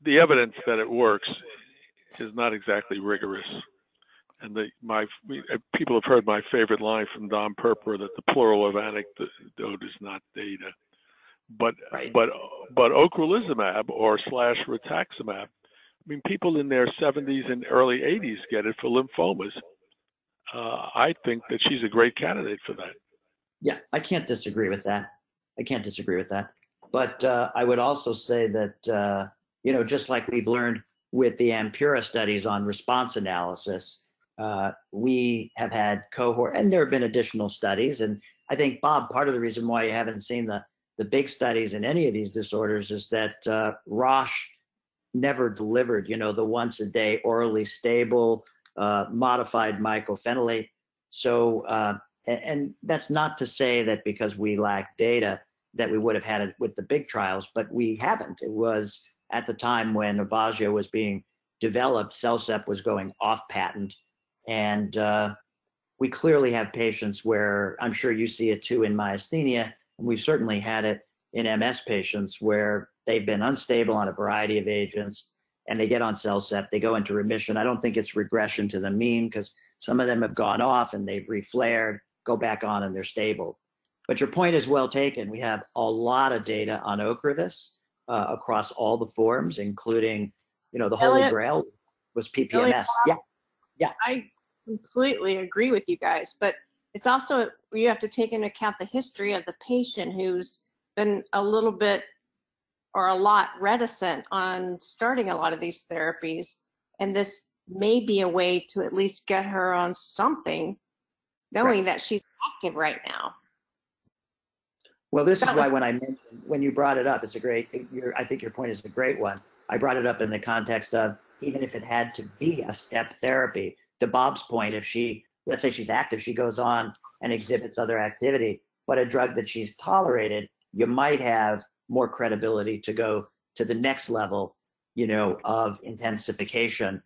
the evidence that it works is not exactly rigorous. And people have heard my favorite line from Don Purpura that the plural of anecdote is not data. But ocrelizumab or /rituximab, I mean, people in their 70s and early 80s get it for lymphomas. I think that she's a great candidate for that. Yeah, I can't disagree with that. But I would also say that, just like we've learned with the Ampura studies on response analysis, we have had cohort, and there have been additional studies. And I think, Bob, part of the reason why you haven't seen the big studies in any of these disorders is that Roche never delivered, the once a day orally stable, modified mycophenolate. So, and that's not to say that because we lack data that we would have had it with the big trials, but we haven't. It was at the time when Aubagio was being developed, CellCept was going off patent. And we clearly have patients where, I'm sure you see it too in myasthenia, and we've certainly had it in MS patients where they've been unstable on a variety of agents and they get on CellCept, they go into remission. I don't think it's regression to the mean because some of them have gone off and they've reflared, go back on and they're stable. But your point is well taken. We have a lot of data on Ocrevus across all the forms, including, the Holy Grail was PPMS. Yeah. I completely agree with you guys, but it's also, you have to take into account the history of the patient who's been a little bit or a lot reticent on starting a lot of these therapies. And this may be a way to at least get her on something, knowing that she's active right now. Well, this is why when you brought it up, I think your point is a great one. I brought it up in the context of, even if it had to be a step therapy, to Bob's point, let's say she's active, she goes on and exhibits other activity, but a drug that she's tolerated, you might have more credibility to go to the next level, of intensification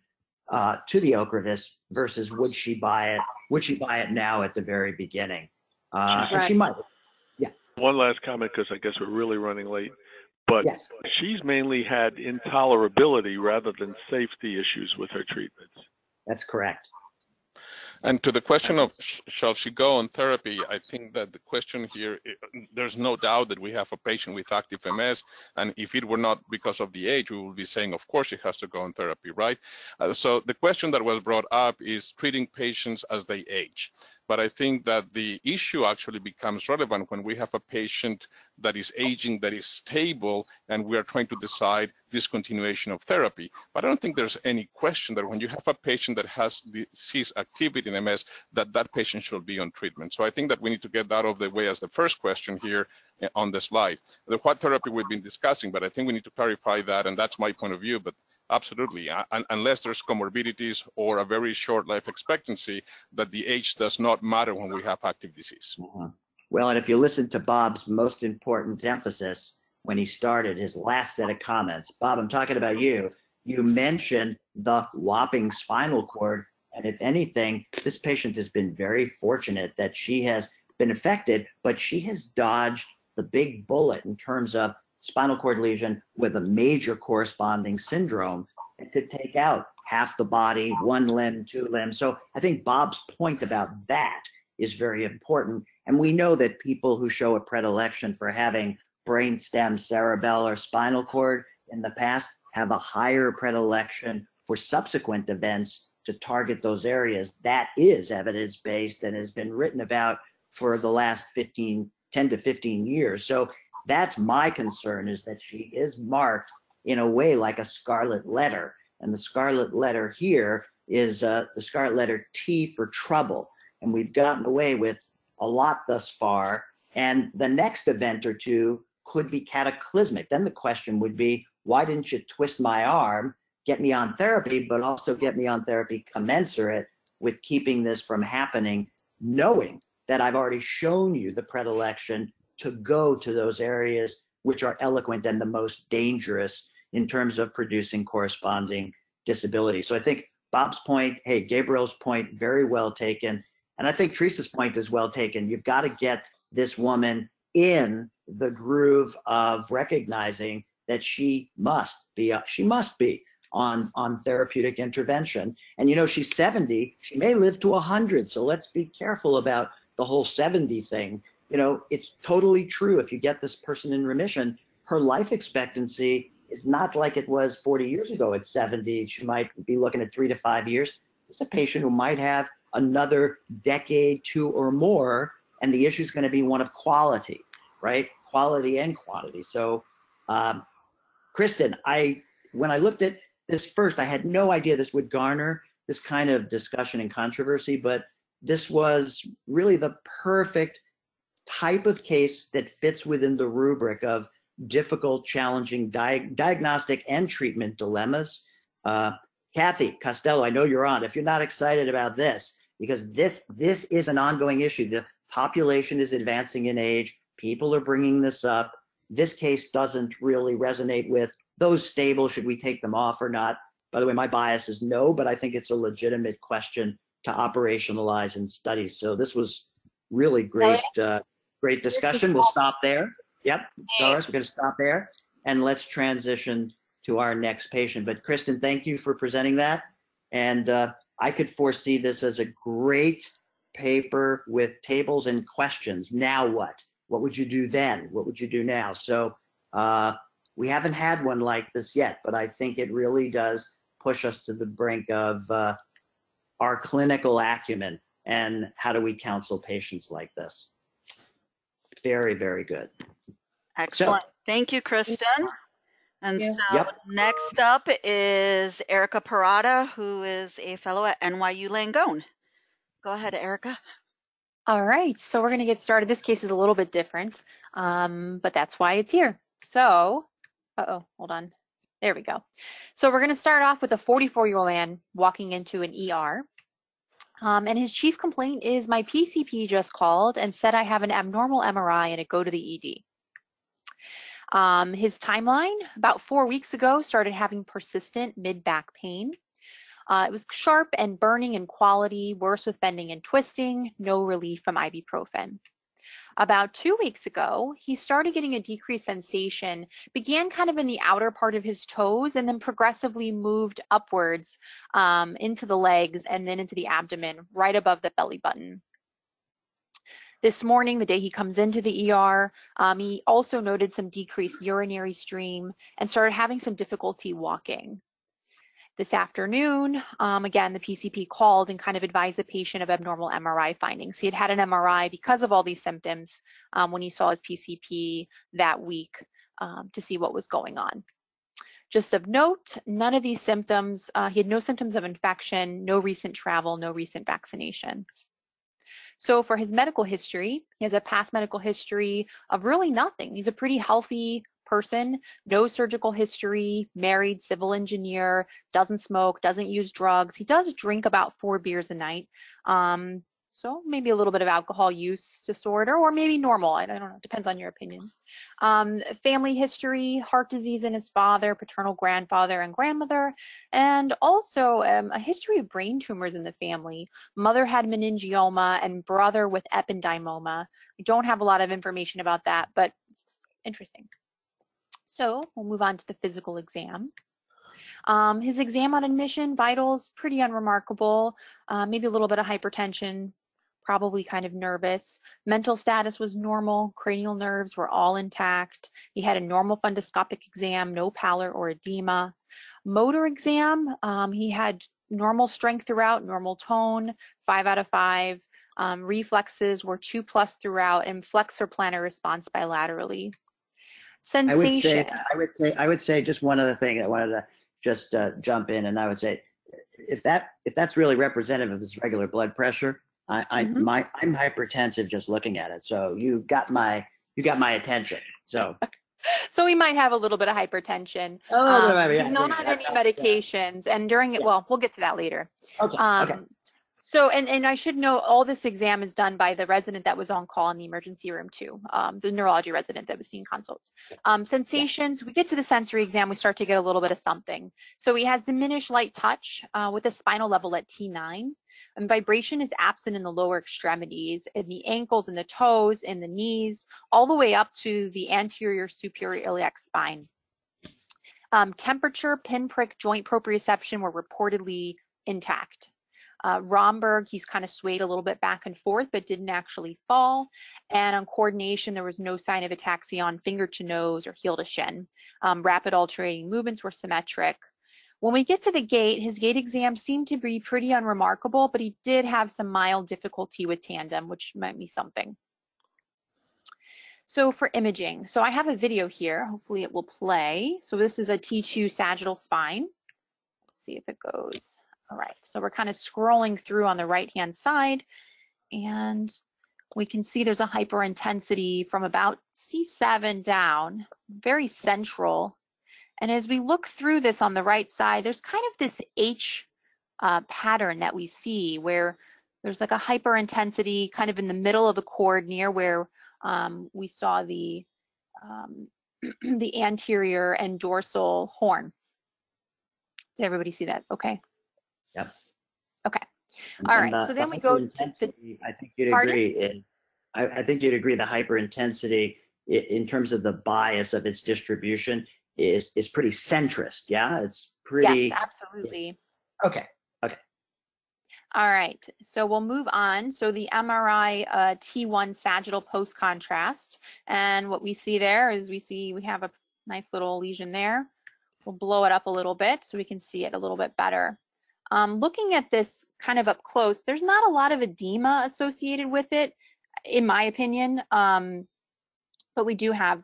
to the Ocrevus versus would she buy it now at the very beginning? And she might. Yeah. One last comment, because I guess we're really running late. But yes, she's mainly had intolerability rather than safety issues with her treatments. That's correct. And to the question of shall she go on therapy, I think that the question here, there's no doubt that we have a patient with active MS, and if it were not because of the age, we would be saying, of course, she has to go on therapy, right? So the question that was brought up is treating patients as they age. But I think that the issue actually becomes relevant when we have a patient that is aging, that is stable, and we are trying to decide discontinuation of therapy. But I don't think there's any question that when you have a patient that has disease activity in MS, that patient should be on treatment. So I think that we need to get that out of the way as the first question here on the slide. The what therapy we've been discussing, but I think we need to clarify that, and that's my point of view. But absolutely, unless there's comorbidities or a very short life expectancy, that the age does not matter when we have active disease. Mm-hmm. Well, and if you listen to Bob's most important emphasis when he started his last set of comments, Bob, I'm talking about you. You mentioned the whopping spinal cord, and if anything, this patient has been very fortunate that she has been affected, but she has dodged the big bullet in terms of spinal cord lesion with a major corresponding syndrome that could take out half the body, one limb, two limbs. So I think Bob's point about that is very important. And we know that people who show a predilection for having brainstem, cerebellar, spinal cord in the past have a higher predilection for subsequent events to target those areas. That is evidence-based and has been written about for the last 10 to 15 years. So that's my concern, is that she is marked in a way like a scarlet letter. And the scarlet letter here is the scarlet letter T for trouble. And we've gotten away with a lot thus far. And the next event or two could be cataclysmic. Then the question would be, why didn't you twist my arm, get me on therapy, but also get me on therapy commensurate with keeping this from happening, knowing that I've already shown you the predilection to go to those areas which are eloquent and the most dangerous in terms of producing corresponding disability. So I think Bob's point, hey, Gabriel's point, very well taken. And I think Teresa's point is well taken. You've got to get this woman in the groove of recognizing that she must be on therapeutic intervention. And you know, she's 70, she may live to 100. So let's be careful about the whole 70 thing. You know, it's totally true. If you get this person in remission, her life expectancy is not like it was 40 years ago at 70. She might be looking at 3 to 5 years. It's a patient who might have another decade, 2 or more, and the issue is going to be one of quality, right? Quality and quantity. So, Kristen, when I looked at this first, I had no idea this would garner this kind of discussion and controversy, but this was really the perfect type of case that fits within the rubric of difficult, challenging diagnostic and treatment dilemmas. Kathy Costello, I know you're on. If you're not excited about this, because this is an ongoing issue. The population is advancing in age. People are bringing this up. This case doesn't really resonate with those stable. Should we take them off or not? By the way, my bias is no, but I think it's a legitimate question to operationalize and study. So this was really great, great discussion. We'll stop there. Yep, Doris, we're going to stop there, and let's transition to our next patient. But Kristen, thank you for presenting that. And I could foresee this as a great paper with tables and questions. Now what? What would you do then? What would you do now? So we haven't had one like this yet, but I think it really does push us to the brink of our clinical acumen and how do we counsel patients like this. Very, very good. Excellent. So, thank you, Kristen. And so Yep. next up is Erica Parada, who is a fellow at NYU Langone. Go ahead, Erica. All right, so we're going to get started. This case is a little bit different, but that's why it's here. So, hold on. There we go. So we're going to start off with a 44-year-old man walking into an ER. And his chief complaint is my PCP just called and said I have an abnormal MRI and to go to the ED. His timeline, about 4 weeks ago, started having persistent mid-back pain. It was sharp and burning in quality, worse with bending and twisting, no relief from ibuprofen. About 2 weeks ago, he started getting a decreased sensation, began kind of in the outer part of his toes, and then progressively moved upwards into the legs and then into the abdomen, right above the belly button. This morning, the day he comes into the ER, he also noted some decreased urinary stream and started having some difficulty walking. This afternoon, again, the PCP called and kind of advised the patient of abnormal MRI findings. He had had an MRI because of all these symptoms when he saw his PCP that week to see what was going on. Just of note, none of these symptoms, he had no symptoms of infection, no recent travel, no recent vaccinations. So for his medical history, he has a past medical history of really nothing. He's a pretty healthy person, no surgical history, married, civil engineer, doesn't smoke, doesn't use drugs. He does drink about 4 beers a night. So maybe a little bit of alcohol use disorder, or maybe normal. I don't know, depends on your opinion. Family history, heart disease in his father, paternal grandfather and grandmother, and also a history of brain tumors in the family. Mother had meningioma and brother with ependymoma. I don't have a lot of information about that, but it's interesting. So we'll move on to the physical exam. His exam on admission, vitals, pretty unremarkable. Maybe a little bit of hypertension, probably kind of nervous. Mental status was normal. Cranial nerves were all intact. He had a normal fundoscopic exam, no pallor or edema. Motor exam, he had normal strength throughout, normal tone, 5 out of 5. Reflexes were 2+ throughout, and flexor plantar response bilaterally. Sensation. I would say just one other thing. I wanted to just jump in, and I would say, if that's really representative of his regular blood pressure, I'm hypertensive just looking at it. So you got my attention. So he might have a little bit of hypertension. He's not on any medications, and during it, well, we'll get to that later. Okay. So, and I should note, all this exam is done by the resident that was on call in the emergency room too, the neurology resident that was seeing consults. Sensations, we get to the sensory exam, we start to get a little bit of something. So he has diminished light touch with a spinal level at T9, and vibration is absent in the lower extremities, in the ankles, in the toes, in the knees, all the way up to the anterior superior iliac spine. Temperature, pinprick, joint proprioception were reportedly intact. Romberg, he's kind of swayed a little bit back and forth, but didn't actually fall. And on coordination, there was no sign of ataxia on finger to nose or heel to shin. Rapid alternating movements were symmetric. When we get to the gait, his gait exam seemed to be pretty unremarkable, but he did have some mild difficulty with tandem, which might be something. So for imaging, so I have a video here. Hopefully it will play. So this is a T2 sagittal spine. Let's see if it goes. All right, so we're kind of scrolling through on the right-hand side, and we can see there's a hyperintensity from about C7 down, very central. And as we look through this on the right side, there's kind of this H pattern that we see where there's like a hyperintensity kind of in the middle of the cord near where we saw the anterior and dorsal horn. Did everybody see that? Okay. Yep. Okay. All right. So then we go to I think you'd agree. I think you'd agree the hyperintensity in terms of the bias of its distribution is pretty centrist. Yeah, it's pretty. Yes, absolutely. Okay. All right. So we'll move on. So the MRI T1 sagittal post contrast, and what we see there is we have a nice little lesion there. We'll blow it up a little bit so we can see it a little bit better. Looking at this kind of up close, there's not a lot of edema associated with it, in my opinion, but we do have,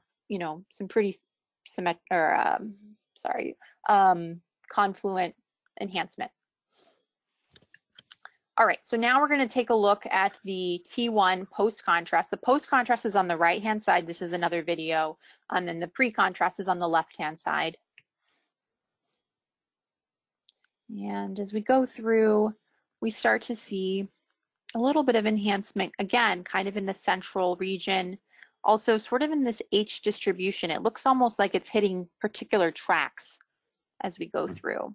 some pretty confluent enhancement. All right, so now we're going to take a look at the T1 post-contrast. The post-contrast is on the right-hand side. This is another video, and then the pre-contrast is on the left-hand side. And as we go through, we start to see a little bit of enhancement, again, kind of in the central region, also sort of in this H distribution. It looks almost like it's hitting particular tracks as we go through.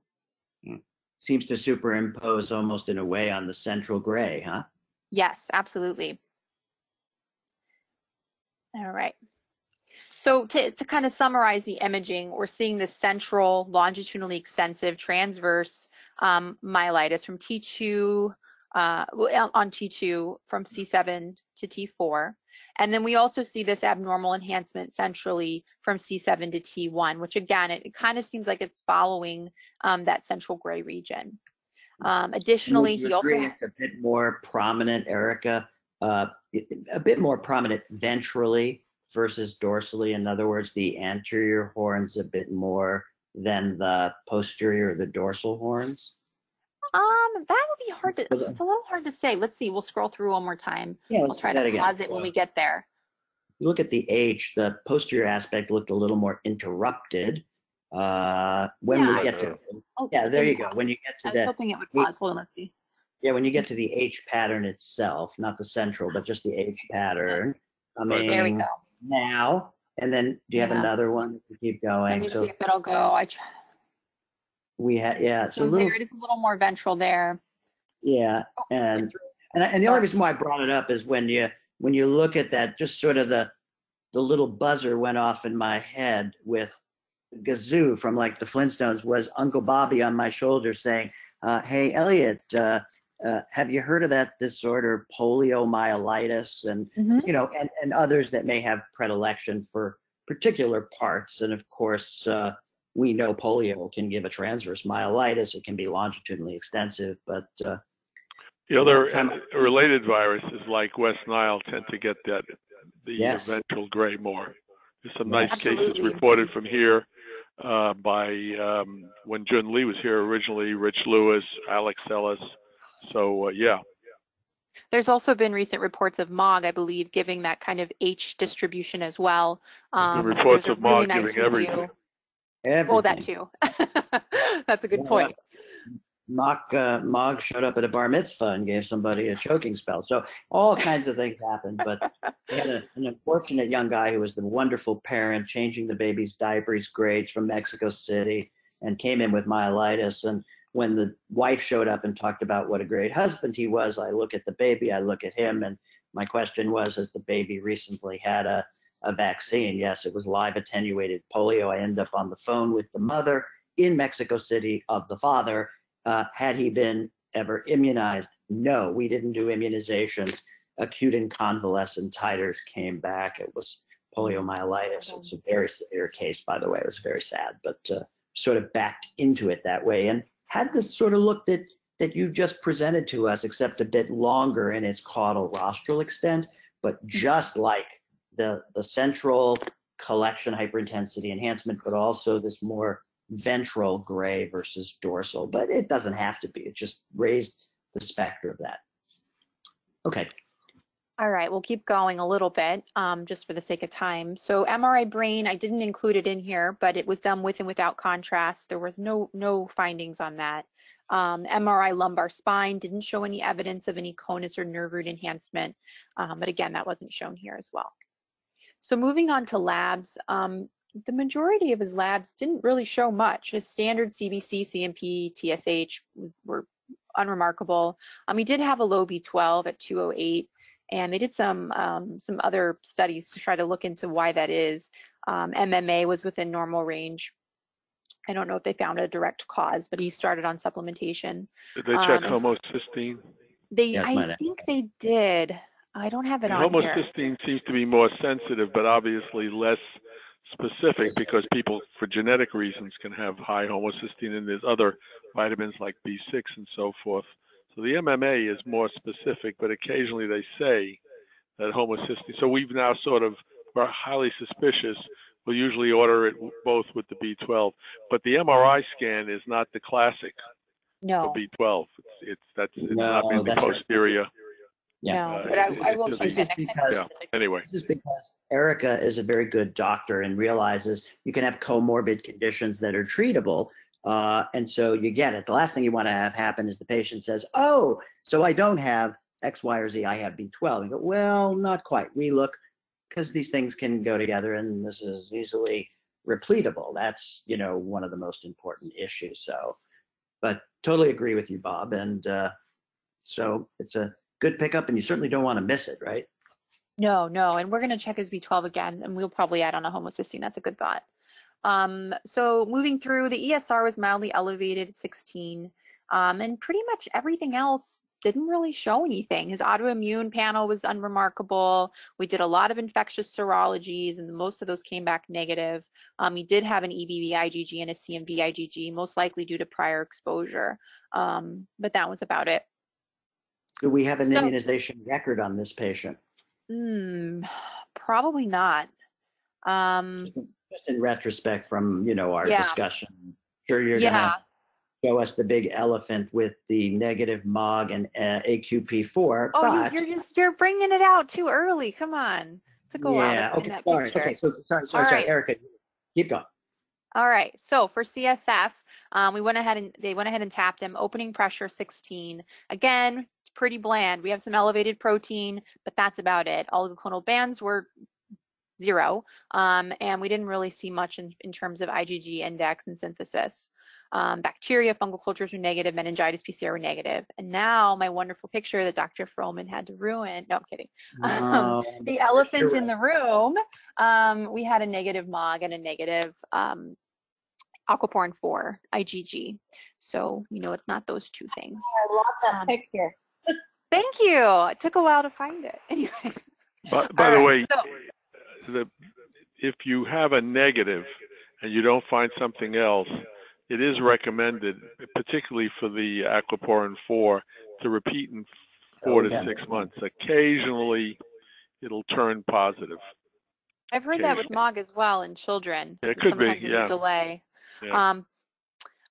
Seems to superimpose almost in a way on the central gray, huh? Yes, absolutely. All right. So to kind of summarize the imaging, we're seeing the central longitudinally extensive transverse myelitis from T2 on T2 from C7 to T4. And then we also see this abnormal enhancement centrally from C7 to T1, which again, it kind of seems like it's following that central gray region. Additionally, you he also agree it's a bit more prominent, Erica, a bit more prominent ventrally versus dorsally. In other words, the anterior horns a bit more than the posterior or the dorsal horns. That would be hard to, it's a little hard to say. Let's see, we'll scroll through one more time. Yeah, I'll let's try do that to again. pause it when we get there. You look at the H, the posterior aspect looked a little more interrupted. When we get to, yeah, there you go. When you get to I was hoping it would pause. Hold on, let's see. Yeah, when you get to the H pattern itself, not the central, but just the H pattern. I mean, there we go. Now, and then do you have another one? Keep going. Let me see if it'll go. We had, yeah. So there it is, a little more ventral there. Yeah, and the only reason why I brought it up is when you look at that, just sort of the little buzzer went off in my head with Gazoo from like the Flintstones was Uncle Bobby on my shoulder saying, "Hey Elliot, have you heard of that disorder, poliomyelitis, and you know, and others that may have predilection for particular parts, and of course." We know polio can give a transverse myelitis. It can be longitudinally extensive, but the other related viruses like West Nile tend to get the ventral gray more. There's some nice cases reported from here by when Jun Lee was here originally, Rich Lewis, Alex Ellis. So yeah. There's also been recent reports of MOG, I believe, giving that kind of H distribution as well. Reports of MOG giving everything. Everything. Oh, that too. That's a good point. Mog showed up at a bar mitzvah and gave somebody a choking spell. So all kinds of things happened. But we had an unfortunate young guy who was the wonderful parent changing the baby's diapers grades from Mexico City and came in with myelitis. And when the wife showed up and talked about what a great husband he was, I look at the baby, I look at him, and my question was, has the baby recently had a vaccine? Yes, it was live attenuated polio. I end up on the phone with the mother in Mexico City of the father. Had he been ever immunized? No, we didn't do immunizations. Acute and convalescent titers came back. It was poliomyelitis. It's a very severe case, by the way. It was very sad, but sort of backed into it that way. And had this sort of look that you just presented to us, except a bit longer in its caudal rostral extent, but just like the central collection hyperintensity enhancement, but also this more ventral gray versus dorsal. But it doesn't have to be. It just raised the specter of that. Okay. All right, we'll keep going a little bit just for the sake of time. So MRI brain, I didn't include it in here, but it was done with and without contrast. There was no findings on that. MRI lumbar spine didn't show any evidence of any conus or nerve root enhancement, but again, that wasn't shown here as well. So moving on to labs, the majority of his labs didn't really show much. His standard CBC, CMP, TSH were unremarkable. He did have a low B12 at 208, and they did some other studies to try to look into why that is. MMA was within normal range. I don't know if they found a direct cause, but he started on supplementation. Did they check homocysteine? I think they did. I don't have it on here. Homocysteine seems to be more sensitive, but obviously less specific because people, for genetic reasons, can have high homocysteine, and there's other vitamins like B6 and so forth. So the MMA is more specific, but occasionally they say that homocysteine. So we've now we're highly suspicious. We'll usually order it both with the B12, but the MRI scan is not the classic for B12. It's not in the posterior. Yeah. No, but I will check that next time. Yeah. Anyway. This is because Erica is a very good doctor and realizes you can have comorbid conditions that are treatable. And so you get it. The last thing you want to have happen is the patient says, oh, so I don't have X, Y, or Z. I have B12. And you go, well, not quite. We look, because these things can go together and this is easily repletable. That's, one of the most important issues. So, but totally agree with you, Bob. And so it's a good pickup, and you certainly don't want to miss it, right? No. And we're going to check his B12 again, and we'll probably add on a homocysteine. That's a good thought. So moving through, the ESR was mildly elevated at 16, and pretty much everything else didn't really show anything. His autoimmune panel was unremarkable. We did a lot of infectious serologies, and most of those came back negative. He did have an EBV IgG and a CMV IgG, most likely due to prior exposure, but that was about it. Do we have an immunization record on this patient? Probably not. Just in retrospect from, our discussion, sure you're Yeah. gonna show us the big elephant with the negative MOG and AQP4. Oh, but you're bringing it out too early. Come on. Took a while to find that picture. Okay, sorry, right. Erica, keep going. All right, so for CSF, they went ahead and tapped him. Opening pressure 16. Again, it's pretty bland. We have some elevated protein, but that's about it. Oligoclonal bands were 0, and we didn't really see much in terms of IgG index and synthesis. Bacteria, fungal cultures were negative, meningitis PCR were negative. And now my wonderful picture that Dr. Frohman had to ruin. No, I'm kidding. The elephant in the room, we had a negative MOG and a negative aquaporin 4 IgG. So, it's not those two things. I love that picture. Thank you. It took a while to find it. Anyway. By the way, if you have a negative and you don't find something else, it is recommended, particularly for the aquaporin 4, to repeat in 4 to 6 months. Occasionally, it'll turn positive. I've heard that with MOG as well in children. It could be, Sometimes there's a delay. Yeah.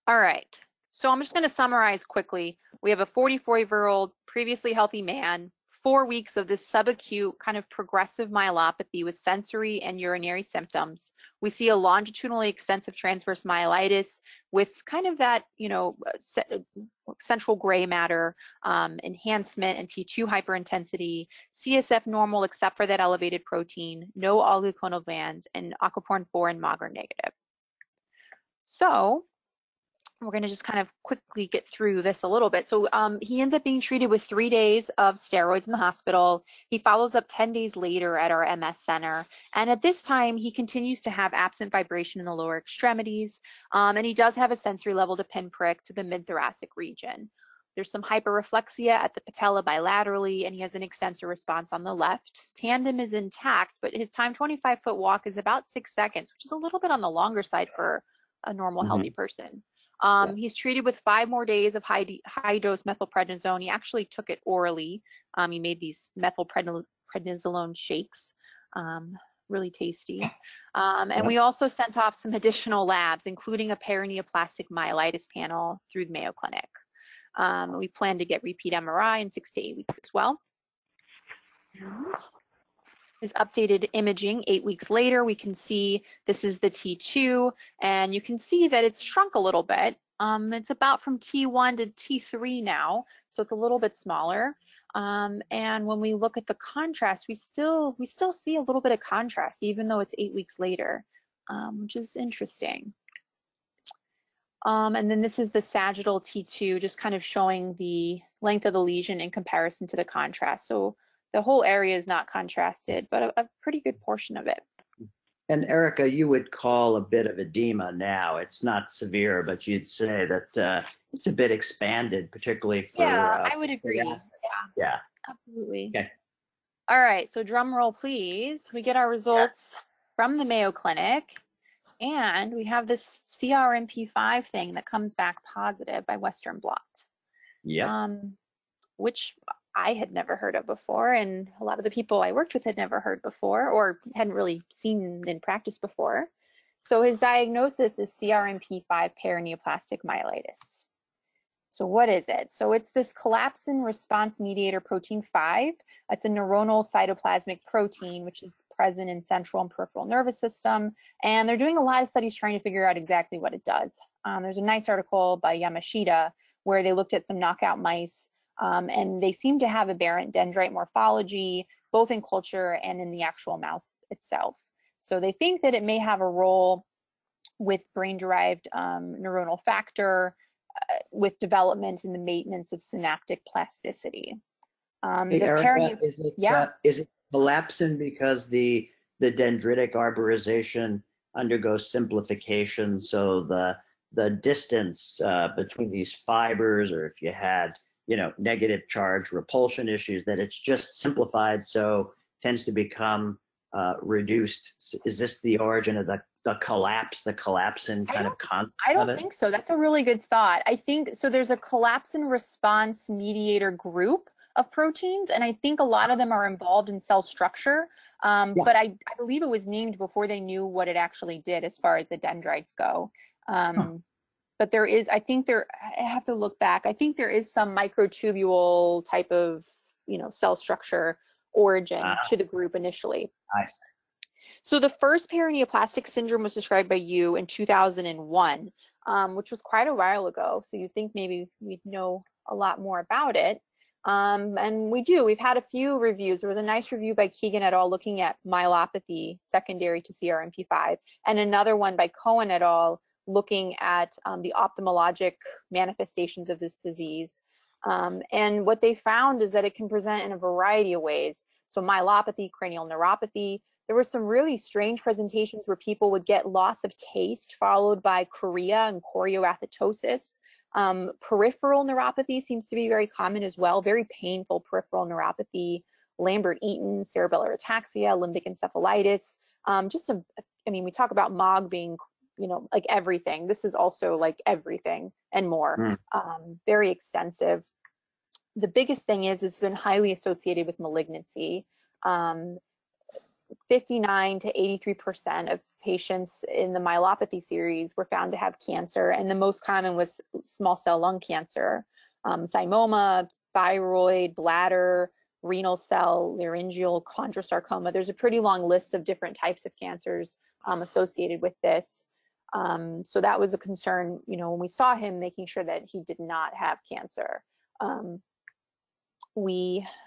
All right. So I'm just going to summarize quickly. We have a 44-year-old previously healthy man, 4 weeks of this subacute kind of progressive myelopathy with sensory and urinary symptoms. We see a longitudinally extensive transverse myelitis with kind of that, central gray matter enhancement and T2 hyperintensity, CSF normal except for that elevated protein, no oligoclonal bands, and aquaporin 4 and MOG are negative. So we're going to just kind of quickly get through this a little bit. So he ends up being treated with 3 days of steroids in the hospital. He follows up 10 days later at our MS center. And at this time, he continues to have absent vibration in the lower extremities. And he does have a sensory level to pinprick to the mid-thoracic region. There's some hyperreflexia at the patella bilaterally, and he has an extensor response on the left. Tandem is intact, but his time 25-foot walk is about 6 seconds, which is a little bit on the longer side for a normal healthy person. He's treated with 5 more days of high-dose methylprednisolone. He actually took it orally. He made these methylprednisolone shakes, really tasty. And we also sent off some additional labs, including a perineoplastic myelitis panel through the Mayo Clinic. We plan to get repeat MRI in 6 to 8 weeks as well. And his updated imaging 8 weeks later, we can see this is the T2, and you can see that it's shrunk a little bit. It's about from T1 to T3 now, so it's a little bit smaller. And when we look at the contrast, we still see a little bit of contrast, even though it's 8 weeks later, which is interesting. And then this is the sagittal T2, just kind of showing the length of the lesion in comparison to the contrast. So the whole area is not contrasted, but a pretty good portion of it. And Erica, you would call a bit of edema now. It's not severe, but you'd say that it's a bit expanded, particularly for I would agree. Yeah, absolutely. Okay. All right, so drum roll, please. We get our results from the Mayo Clinic, and we have this CRMP5 thing that comes back positive by Western blot. Yeah. Which I had never heard of before, and a lot of the people I worked with had never heard before or hadn't really seen in practice before. So his diagnosis is CRMP5 perineoplastic myelitis. So what is it? So it's this collapsin response mediator protein 5. It's a neuronal cytoplasmic protein, which is present in central and peripheral nervous system. And they're doing a lot of studies trying to figure out exactly what it does. There's a nice article by Yamashita where they looked at some knockout mice, and they seem to have aberrant dendrite morphology, both in culture and in the actual mouse itself. So they think that it may have a role with brain-derived neuronal factor, with development and the maintenance of synaptic plasticity. Hey, Erica, is it collapsin because the dendritic arborization undergoes simplification, so the distance between these fibers, or if you had negative charge repulsion issues, that it's just simplified, so tends to become reduced. Is this the origin of the collapsin kind of concept? I don't think so. That's a really good thought. I think so. There's a collapsin response mediator group of proteins, and I think a lot of them are involved in cell structure. But I believe it was named before they knew what it actually did as far as the dendrites go. But there is, I have to look back. I think there is some microtubule type of, cell structure origin to the group initially. Nice. So the first paraneoplastic syndrome was described by you in 2001, which was quite a while ago. So you'd think maybe we'd know a lot more about it. And we do. We've had a few reviews. There was a nice review by Keegan et al. Looking at myelopathy secondary to CRMP5, and another one by Cohen et al. Looking at the ophthalmologic manifestations of this disease. And what they found is that it can present in a variety of ways. So myelopathy, cranial neuropathy. There were some really strange presentations where people would get loss of taste followed by chorea and chorioathetosis. Peripheral neuropathy seems to be very common as well, very painful peripheral neuropathy, Lambert-Eaton, cerebellar ataxia, limbic encephalitis. We talk about MOG being, like everything. This is also like everything and more, very extensive. The biggest thing is it's been highly associated with malignancy. 59 to 83% of patients in the myelopathy series were found to have cancer, and the most common was small cell lung cancer, thymoma, thyroid, bladder, renal cell, laryngeal, chondrosarcoma. There's a pretty long list of different types of cancers associated with this. So that was a concern, when we saw him, making sure that he did not have cancer.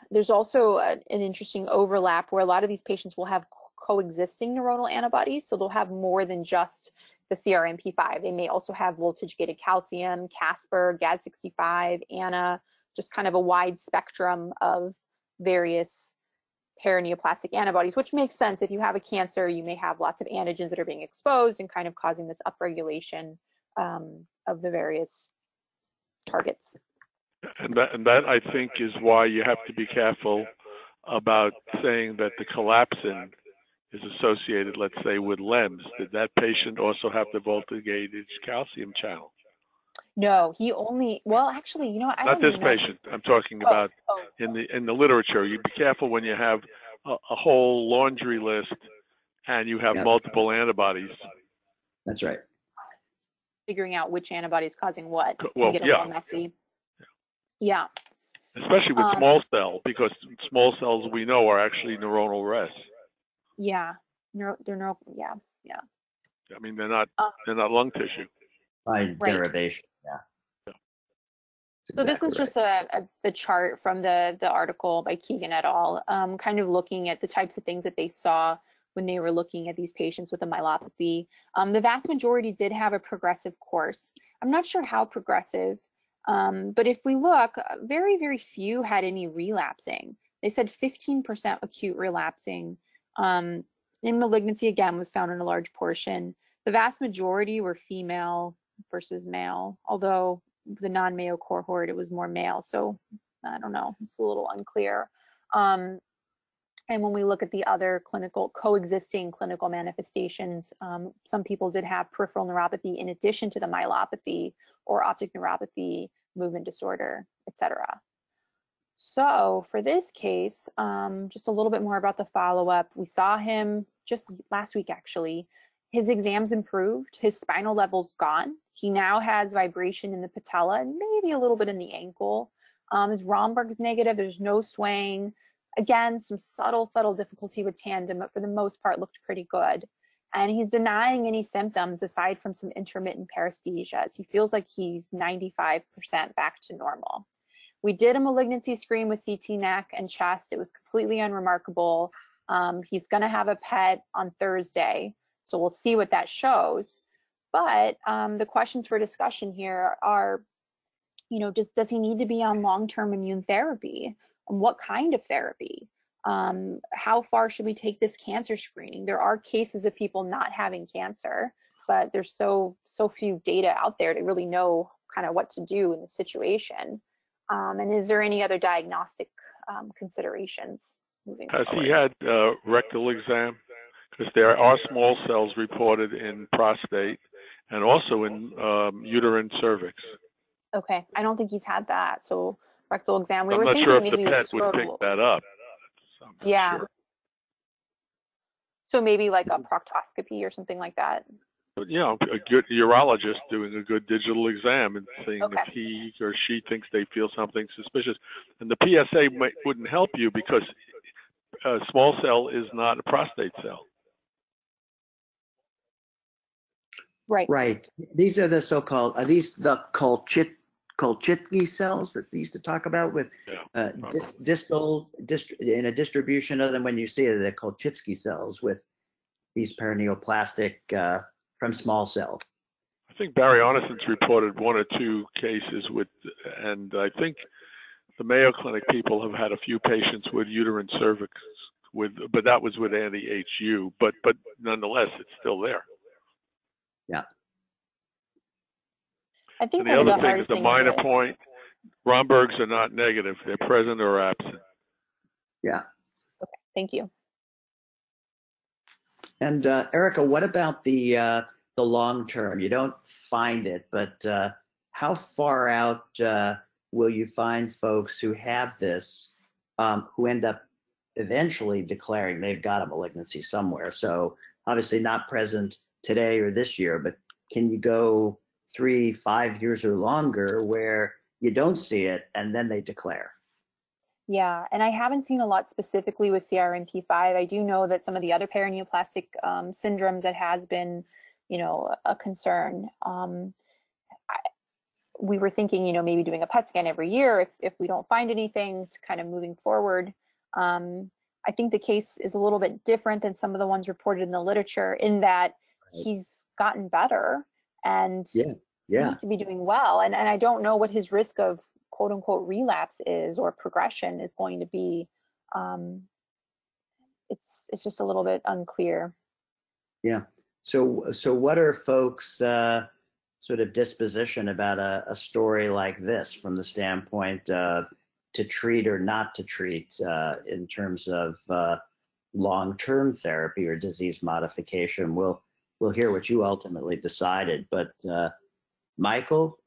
There's also an interesting overlap where a lot of these patients will have coexisting neuronal antibodies. So they'll have more than just the CRMP5. They may also have voltage-gated calcium, Casper, GAD65, ANA, just kind of a wide spectrum of various paraneoplastic antibodies, which makes sense. If you have a cancer, you may have lots of antigens that are being exposed and kind of causing this upregulation of the various targets. And that I think is why you have to be careful about saying that the collapsin is associated, let's say, with LEMS. Did that patient also have the voltage-gated calcium channel? No, he only, well, actually, I not this patient. I'm talking about in the literature. You be careful when you have a whole laundry list and you have multiple antibodies. That's right. Figuring out which antibody is causing what can well, get a little messy. Yeah. Especially with small cell, because small cells we know are actually neuronal rests. Yeah. Yeah. I mean, they're not lung tissue. By derivation. Yeah. So this is just the chart from the article by Keegan et al. Kind of looking at the types of things that they saw when they were looking at these patients with a myelopathy. The vast majority did have a progressive course. I'm not sure how progressive, but if we look, very, very few had any relapsing. They said 15% acute relapsing. In malignancy, again, was found in a large portion. The vast majority were female versus male, although the non-Mayo cohort, it was more male. So I don't know, it's a little unclear. And when we look at the other coexisting clinical manifestations, some people did have peripheral neuropathy in addition to the myelopathy or optic neuropathy, movement disorder, etc. So for this case, just a little bit more about the follow-up. We saw him just last week, actually. His exams improved. His spinal level's gone. He now has vibration in the patella and maybe a little bit in the ankle. His Romberg's negative. There's no swaying. Again, some subtle difficulty with tandem, but for the most part looked pretty good. And he's denying any symptoms aside from some intermittent paresthesias. He feels like he's 95% back to normal. We did a malignancy screen with CT neck and chest. It was completely unremarkable. He's going to have a PET on Thursday, so we'll see what that shows. But the questions for discussion here are, does he need to be on long-term immune therapy? And what kind of therapy? How far should we take this cancer screening? There are cases of people not having cancer, but there's so few data out there to really know kind of what to do in the situation. And is there any other diagnostic considerations moving Has forward? he had rectal exam? Because there are small cells reported in prostate and also in uterine cervix. Okay, I don't think he's had that. So rectal exam. We I'm were not thinking sure if the maybe PET would pick scrotal. that up. Yeah. Sure. So maybe like a proctoscopy or something like that. But, you know, a good urologist doing a good digital exam and seeing Okay. if he or she thinks they feel something suspicious. And the PSA wouldn't help you because a small cell is not a prostate cell. Right. Right. These are the so-called, are these the Kolchitsky cells that we used to talk about with distal, in a distribution of them when you see it, the Kolchitsky cells with these paraneoplastic from small cell. I think Barry Arneson's reported 1 or 2 cases with, and I think the Mayo Clinic people have had a few patients with uterine cervix but that was with anti-HU, but nonetheless, it's still there. Yeah. I think and the other thing is the minor point, Rombergs are not negative. They're present or absent. Yeah. Okay, thank you. And Erica, what about the long term? You don't find it, but how far out will you find folks who have this, who end up eventually declaring they've got a malignancy somewhere? So obviously not present today or this year, but can you go 3, 5 years or longer where you don't see it and then they declare? Yeah, and I haven't seen a lot specifically with CRMP5. I do know that some of the other paraneoplastic syndromes that has been, you know, a concern. We were thinking, you know, maybe doing a PET scan every year if we don't find anything, to kind of moving forward. I think the case is a little bit different than some of the ones reported in the literature in that he's gotten better and seems to be doing well. And I don't know what his risk of quote unquote relapse is or progression is going to be. It's just a little bit unclear. Yeah. So what are folks sort of disposition about a story like this from the standpoint of to treat or not to treat in terms of long-term therapy or disease modification? We'll hear what you ultimately decided, but Michael,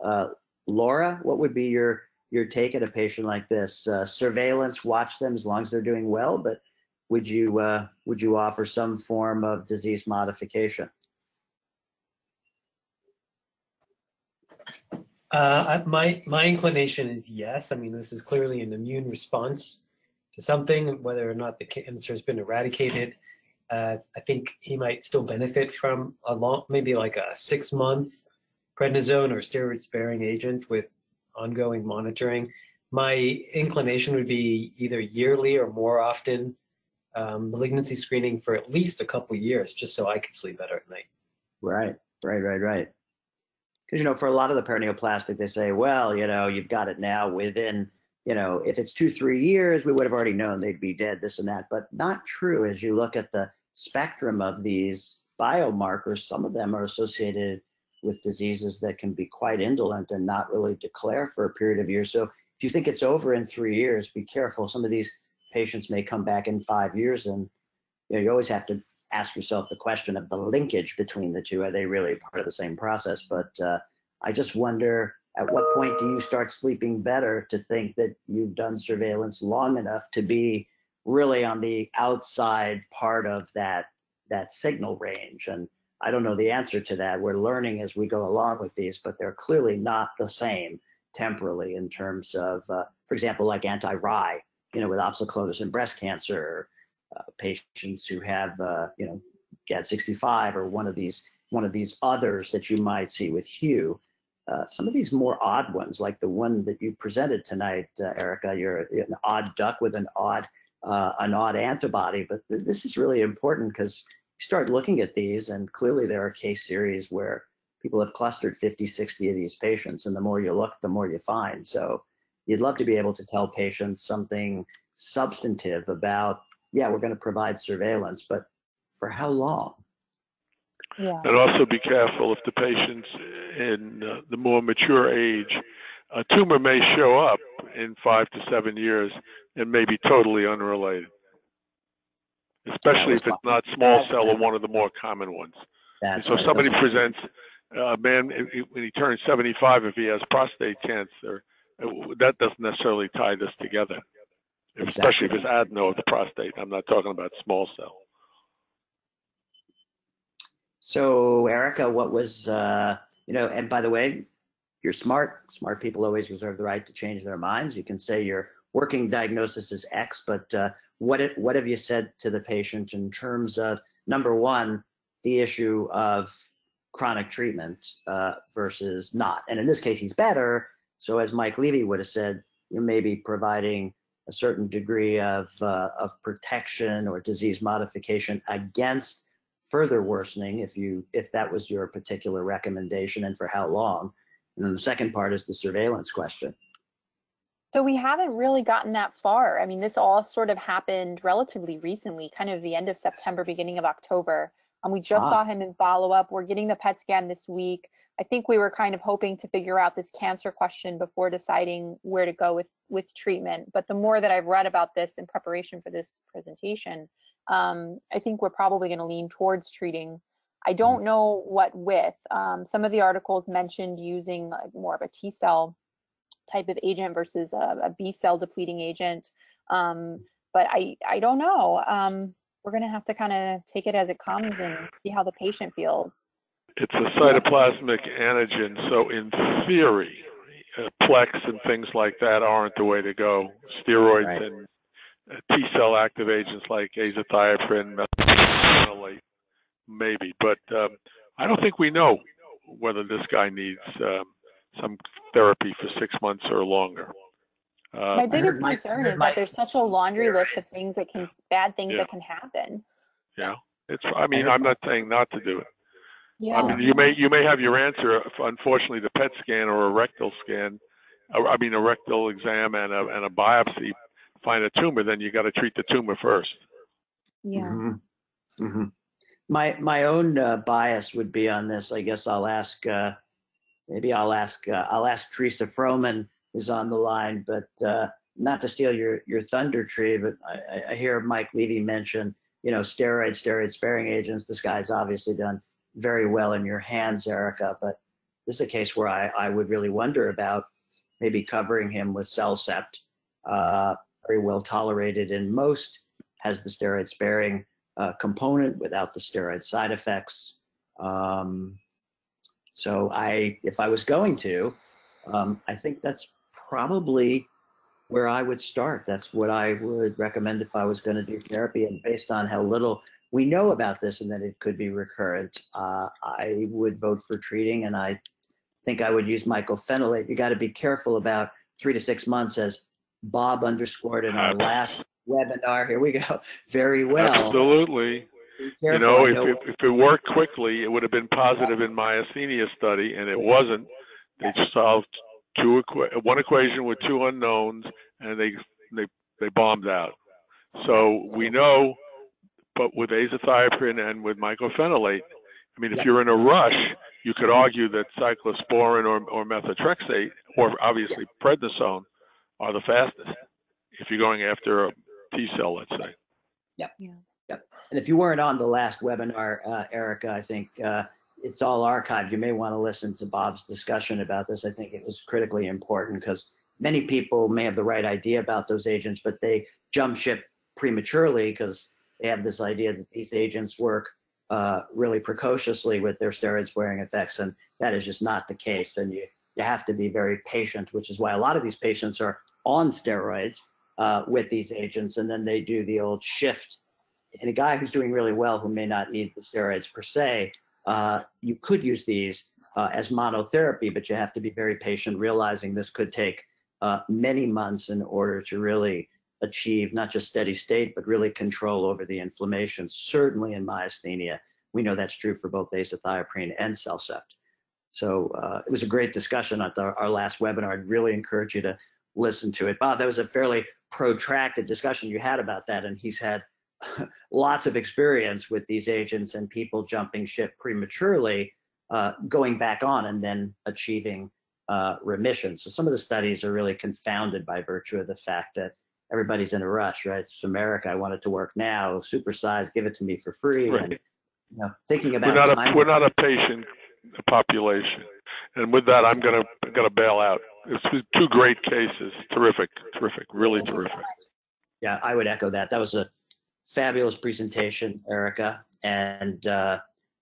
Laura, what would be your take at a patient like this? Surveillance, watch them as long as they're doing well, but would you offer some form of disease modification? My inclination is yes. I mean, this is clearly an immune response to something, whether or not the cancer has been eradicated. I think he might still benefit from maybe like a 6-month prednisone or steroid-sparing agent with ongoing monitoring. My inclination would be either yearly or more often malignancy screening for at least a couple years, just so I could sleep better at night. Right. Because, you know, for a lot of the paraneoplastic, they say, well, you know, you've got it now within, you know, if it's 2-3 years, we would have already known they'd be dead, this and that. But not true as you look at the spectrum of these biomarkers. Some of them are associated with diseases that can be quite indolent and not really declare for a period of years. So if you think it's over in 3 years, be careful. Some of these patients may come back in 5 years, and you know, you always have to ask yourself the question of the linkage between the two. Are they really part of the same process? But I just wonder, at what point do you start sleeping better to think that you've done surveillance long enough to be really on the outside part of that signal range? And I don't know the answer to that. We're learning as we go along with these, but they're clearly not the same temporally in terms of, for example, like anti-RI, you know, with oxycodone and breast cancer, patients who have, you know, GAD65 or one of these others that you might see with HU. Some of these more odd ones, like the one that you presented tonight, Erica, you're an odd duck with an odd antibody. But this is really important because you start looking at these, and clearly there are case series where people have clustered 50, 60 of these patients, and the more you look, the more you find. So you'd love to be able to tell patients something substantive about, yeah, we're going to provide surveillance, but for how long? Yeah. And also be careful if the patient's in the more mature age, a tumor may show up in 5 to 7 years and may be totally unrelated, especially if it's not small cell or one of the more common ones. And so if somebody presents a man when he turns 75, if he has prostate cancer, that doesn't necessarily tie this together, especially if it's adeno of the prostate. I'm not talking about small cell. So, Erica, what was, and by the way, you're smart. Smart people always reserve the right to change their minds. You can say your working diagnosis is X, but what have you said to the patient in terms of, number one, the issue of chronic treatment versus not? And in this case, he's better. So as Mike Levy would have said, you may be providing a certain degree of protection or disease modification against further worsening if that was your particular recommendation, and for how long. And then the second part is the surveillance question. So we haven't really gotten that far. I mean, this all sort of happened relatively recently, kind of the end of September, beginning of October. We just saw him in follow-up. We're getting the PET scan this week. I think we were kind of hoping to figure out this cancer question before deciding where to go with treatment. But the more that I've read about this in preparation for this presentation, I think we're probably going to lean towards treating. I don't know what with. Some of the articles mentioned using more of a T cell type of agent versus a B cell depleting agent. But I don't know. We're going to have to kind of take it as it comes and see how the patient feels. It's a cytoplasmic antigen, so in theory, Plex and things like that aren't the way to go. Steroids and T-cell active agents like azathioprine, methylphenolate, maybe. But I don't think we know whether this guy needs some therapy for 6 months or longer. My biggest concern is that there's such a laundry list of things that bad things that can happen. Yeah, I'm not saying not to do it. Yeah. I mean, you may have your answer. Unfortunately, the PET scan or a rectal scan, a rectal exam and a biopsy find a tumor. Then you got to treat the tumor first. Yeah. Mm-hmm. Mm-hmm. My own bias would be on this. I guess I'll ask. I'll ask Teresa Froman is on the line, but not to steal your thunder, Tree, but I hear Mike Levy mention, steroid sparing agents. This guy's obviously done very well in your hands, Erica, but this is a case where I would really wonder about maybe covering him with Cellcept. Very well tolerated in most, has the steroid sparing component without the steroid side effects. So if I was going to, I think that's probably where I would start. That's what I would recommend if I was going to do therapy. And based on how little we know about this and that it could be recurrent, I would vote for treating, and I think I would use mycophenolate. You got to be careful about 3 to 6 months, as Bob underscored in our last webinar. Here we go. Very well. Absolutely. If it worked quickly, it would have been positive in myasthenia study, and it wasn't. They solved one equation with 2 unknowns, and they bombed out. So we know, but with azathioprine and with mycophenolate, if you're in a rush, you could argue that cyclosporin or methotrexate, or obviously prednisone, are the fastest if you're going after a T cell, let's say. Yep. And if you weren't on the last webinar, Erica, I think it's all archived. You may want to listen to Bob's discussion about this. I think it was critically important because many people may have the right idea about those agents, but they jump ship prematurely because they have this idea that these agents work really precociously with their steroid-sparing effects, and that is just not the case. And you have to be very patient, which is why a lot of these patients are on steroids with these agents, and then they do the old shift. In a guy who's doing really well, who may not need the steroids per se, you could use these as monotherapy, but you have to be very patient, realizing this could take many months in order to really achieve not just steady state, but really control over the inflammation. Certainly in myasthenia, we know that's true for both azathioprine and Cellcept. So it was a great discussion at our last webinar. I'd really encourage you to listen to it. Bob, that was a fairly protracted discussion you had about that, and he's had lots of experience with these agents and people jumping ship prematurely, going back on and then achieving remission. So some of the studies are really confounded by virtue of the fact that everybody's in a rush, right? It's America. I want it to work now. Supersize, give it to me for free. Right. And thinking about we're not a patient population. And with that, I'm gonna bail out. It's two great cases. Terrific, really terrific. Yeah, I would echo that. That was a fabulous presentation, Erica. And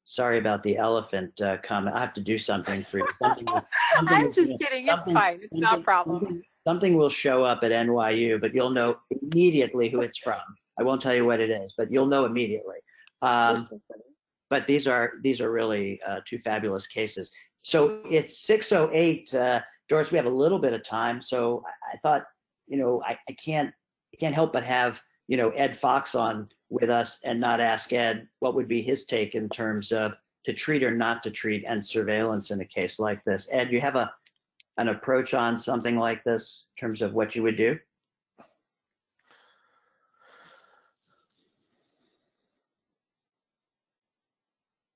sorry about the elephant comment. I have to do something for you. I'm just kidding. It's fine. It's not a problem. Something will show up at NYU, but you'll know immediately who it's from. I won't tell you what it is, but you'll know immediately. But these are really two fabulous cases. So it's 6:08. Doris, we have a little bit of time, so I thought, I can't help but have Ed Fox on with us and not ask Ed what would be his take in terms of to treat or not to treat and surveillance in a case like this. Ed, you have an approach on something like this in terms of what you would do?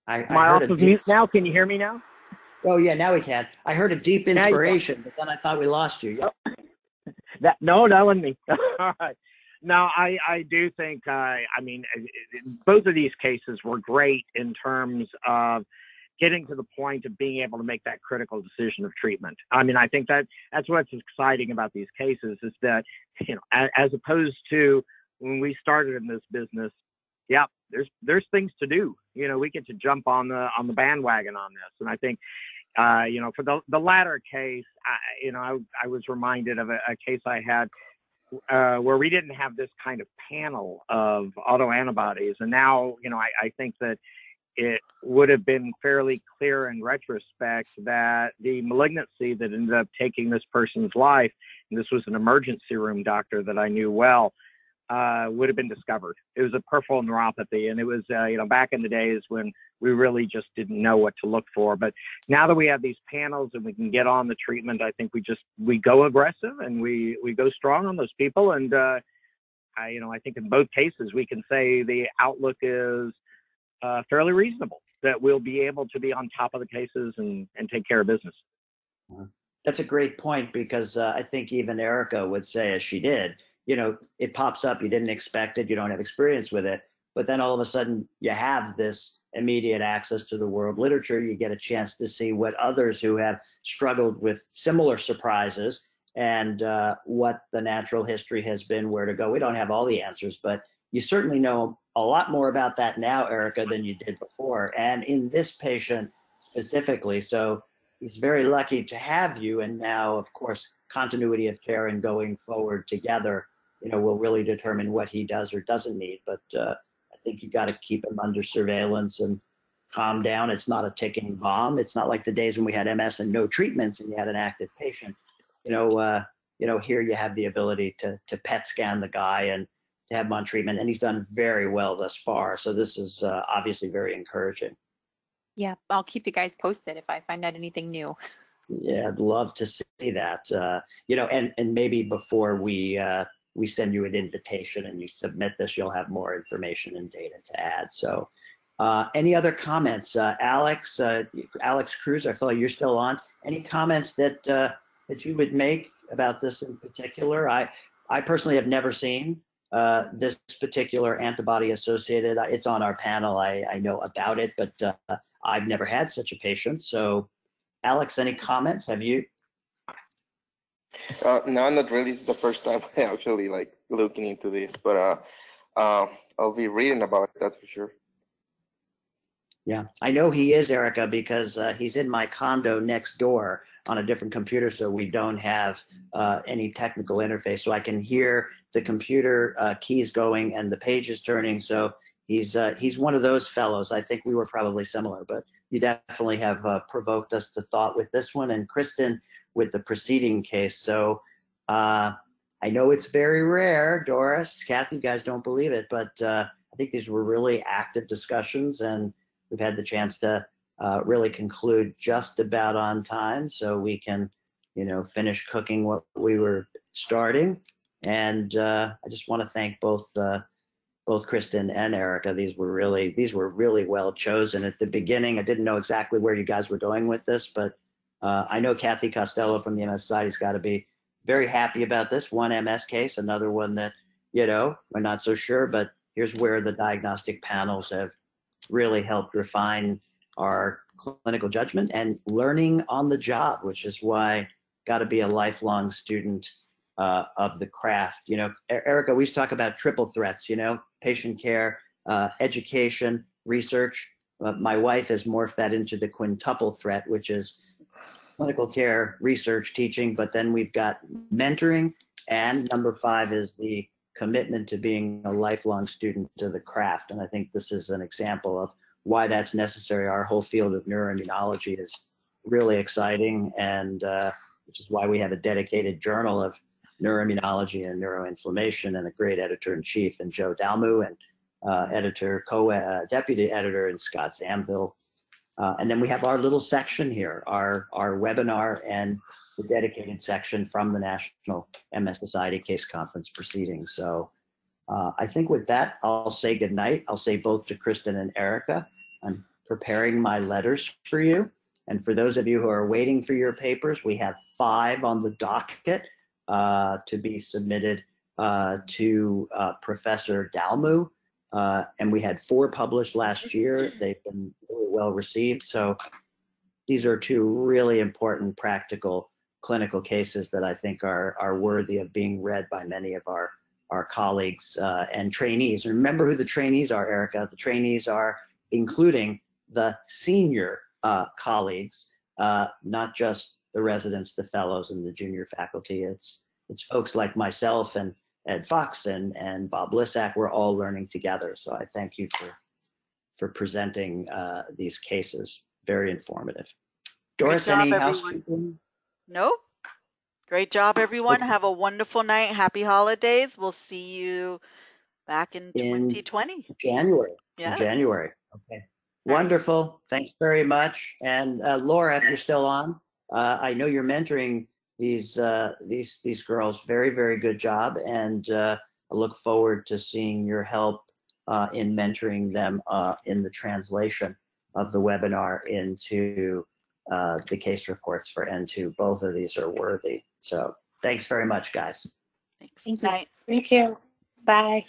Am I off of mute now? Can you hear me now? Oh yeah, now we can. I heard a deep inspiration, but then I thought we lost you. That wasn't me. All right. No, I do think, both of these cases were great in terms of getting to the point of being able to make that critical decision of treatment. I think that's what's exciting about these cases is that, as opposed to when we started in this business, yeah, there's things to do. We get to jump on the bandwagon on this. And I think, for the latter case, I was reminded of a case I had where we didn't have this kind of panel of autoantibodies. And now, I think that it would have been fairly clear in retrospect that the malignancy that ended up taking this person's life, and this was an emergency room doctor that I knew well, would have been discovered. It was a peripheral neuropathy, and it was, back in the days when we really just didn't know what to look for. But now that we have these panels and we can get on the treatment, I think we go aggressive and we go strong on those people. And I think in both cases we can say the outlook is fairly reasonable, that we'll be able to be on top of the cases and take care of business. That's a great point, because I think even Erica would say, as she did, it pops up, you didn't expect it, you don't have experience with it, but then all of a sudden you have this immediate access to the world literature. You get a chance to see what others who have struggled with similar surprises and what the natural history has been, where to go. We don't have all the answers, but you certainly know a lot more about that now, Erica, than you did before. And in this patient specifically, so he's very lucky to have you. And now, of course, continuity of care and going forward together, will really determine what he does or doesn't need. But I think you got to keep him under surveillance and calm down. It's not a ticking bomb. It's not like the days when we had MS and no treatments and you had an active patient. Here you have the ability to PET scan the guy and to have him on treatment, and he's done very well thus far. So this is obviously very encouraging. Yeah, I'll keep you guys posted if I find out anything new. Yeah, I'd love to see that. And maybe before we send you an invitation and you submit this, you'll have more information and data to add. So any other comments? Alex Cruz, I feel like you're still on. Any comments that you would make about this in particular? I personally have never seen this particular antibody associated. It's on our panel. I know about it, but I've never had such a patient. So Alex, any comments? Have you? No, not really. This is the first time I actually looking into this, but I'll be reading about it, that's for sure. Yeah, I know he is, Erica, because he's in my condo next door on a different computer, so we don't have any technical interface. So I can hear the computer keys going and the pages turning. So he's one of those fellows. I think we were probably similar, but you definitely have provoked us to thought with this one. And Kristen with the preceding case. So I know it's very rare, Doris, Kathy, you guys don't believe it, but I think these were really active discussions, and we've had the chance to really conclude just about on time, so we can, finish cooking what we were starting. And I just want to thank both Kristen and Erica. These were really well chosen. At the beginning, I didn't know exactly where you guys were going with this, but I know Kathy Costello from the MS Society's got to be very happy about this. One MS case, another one that, we're not so sure, but here's where the diagnostic panels have really helped refine our clinical judgment and learning on the job, which is why got to be a lifelong student of the craft. Erica, we used to talk about triple threats, patient care, education, research. My wife has morphed that into the quintuple threat, which is clinical care, research, teaching, but then we've got mentoring, and number 5 is the commitment to being a lifelong student of the craft. And I think this is an example of why that's necessary. Our whole field of neuroimmunology is really exciting, and which is why we have a dedicated journal of neuroimmunology and neuroinflammation, and a great editor-in-chief in Joe Dalmu, and deputy editor in Scott Zamville. And then we have our little section here, our webinar and the dedicated section from the National MS Society Case Conference proceedings. So I think with that, I'll say goodnight. I'll say both to Kristen and Erica. I'm preparing my letters for you. And for those of you who are waiting for your papers, we have 5 on the docket to be submitted to Professor Dalmu. And we had 4 published last year. They've been really well received. So these are 2 really important practical clinical cases that I think are worthy of being read by many of our colleagues and trainees. Remember who the trainees are, Erica. The trainees are including the senior colleagues, not just the residents, the fellows, and the junior faculty. It's folks like myself and Ed Fox and Bob Lissack. We're all learning together. So I thank you for presenting these cases. Very informative. Doris, Great job, any everyone. housekeeping? No? Great job, everyone. Have a wonderful night. Happy holidays. We'll see you back in 2020. January. Yeah. In January. Okay. All Wonderful. Right. Thanks very much. And Laura, if you're still on, I know you're mentoring these girls. Very, very good job. And I look forward to seeing your help in mentoring them in the translation of the webinar into the case reports for N2. Both of these are worthy. So thanks very much, guys. Thanks. Thank you. Thank you. Bye.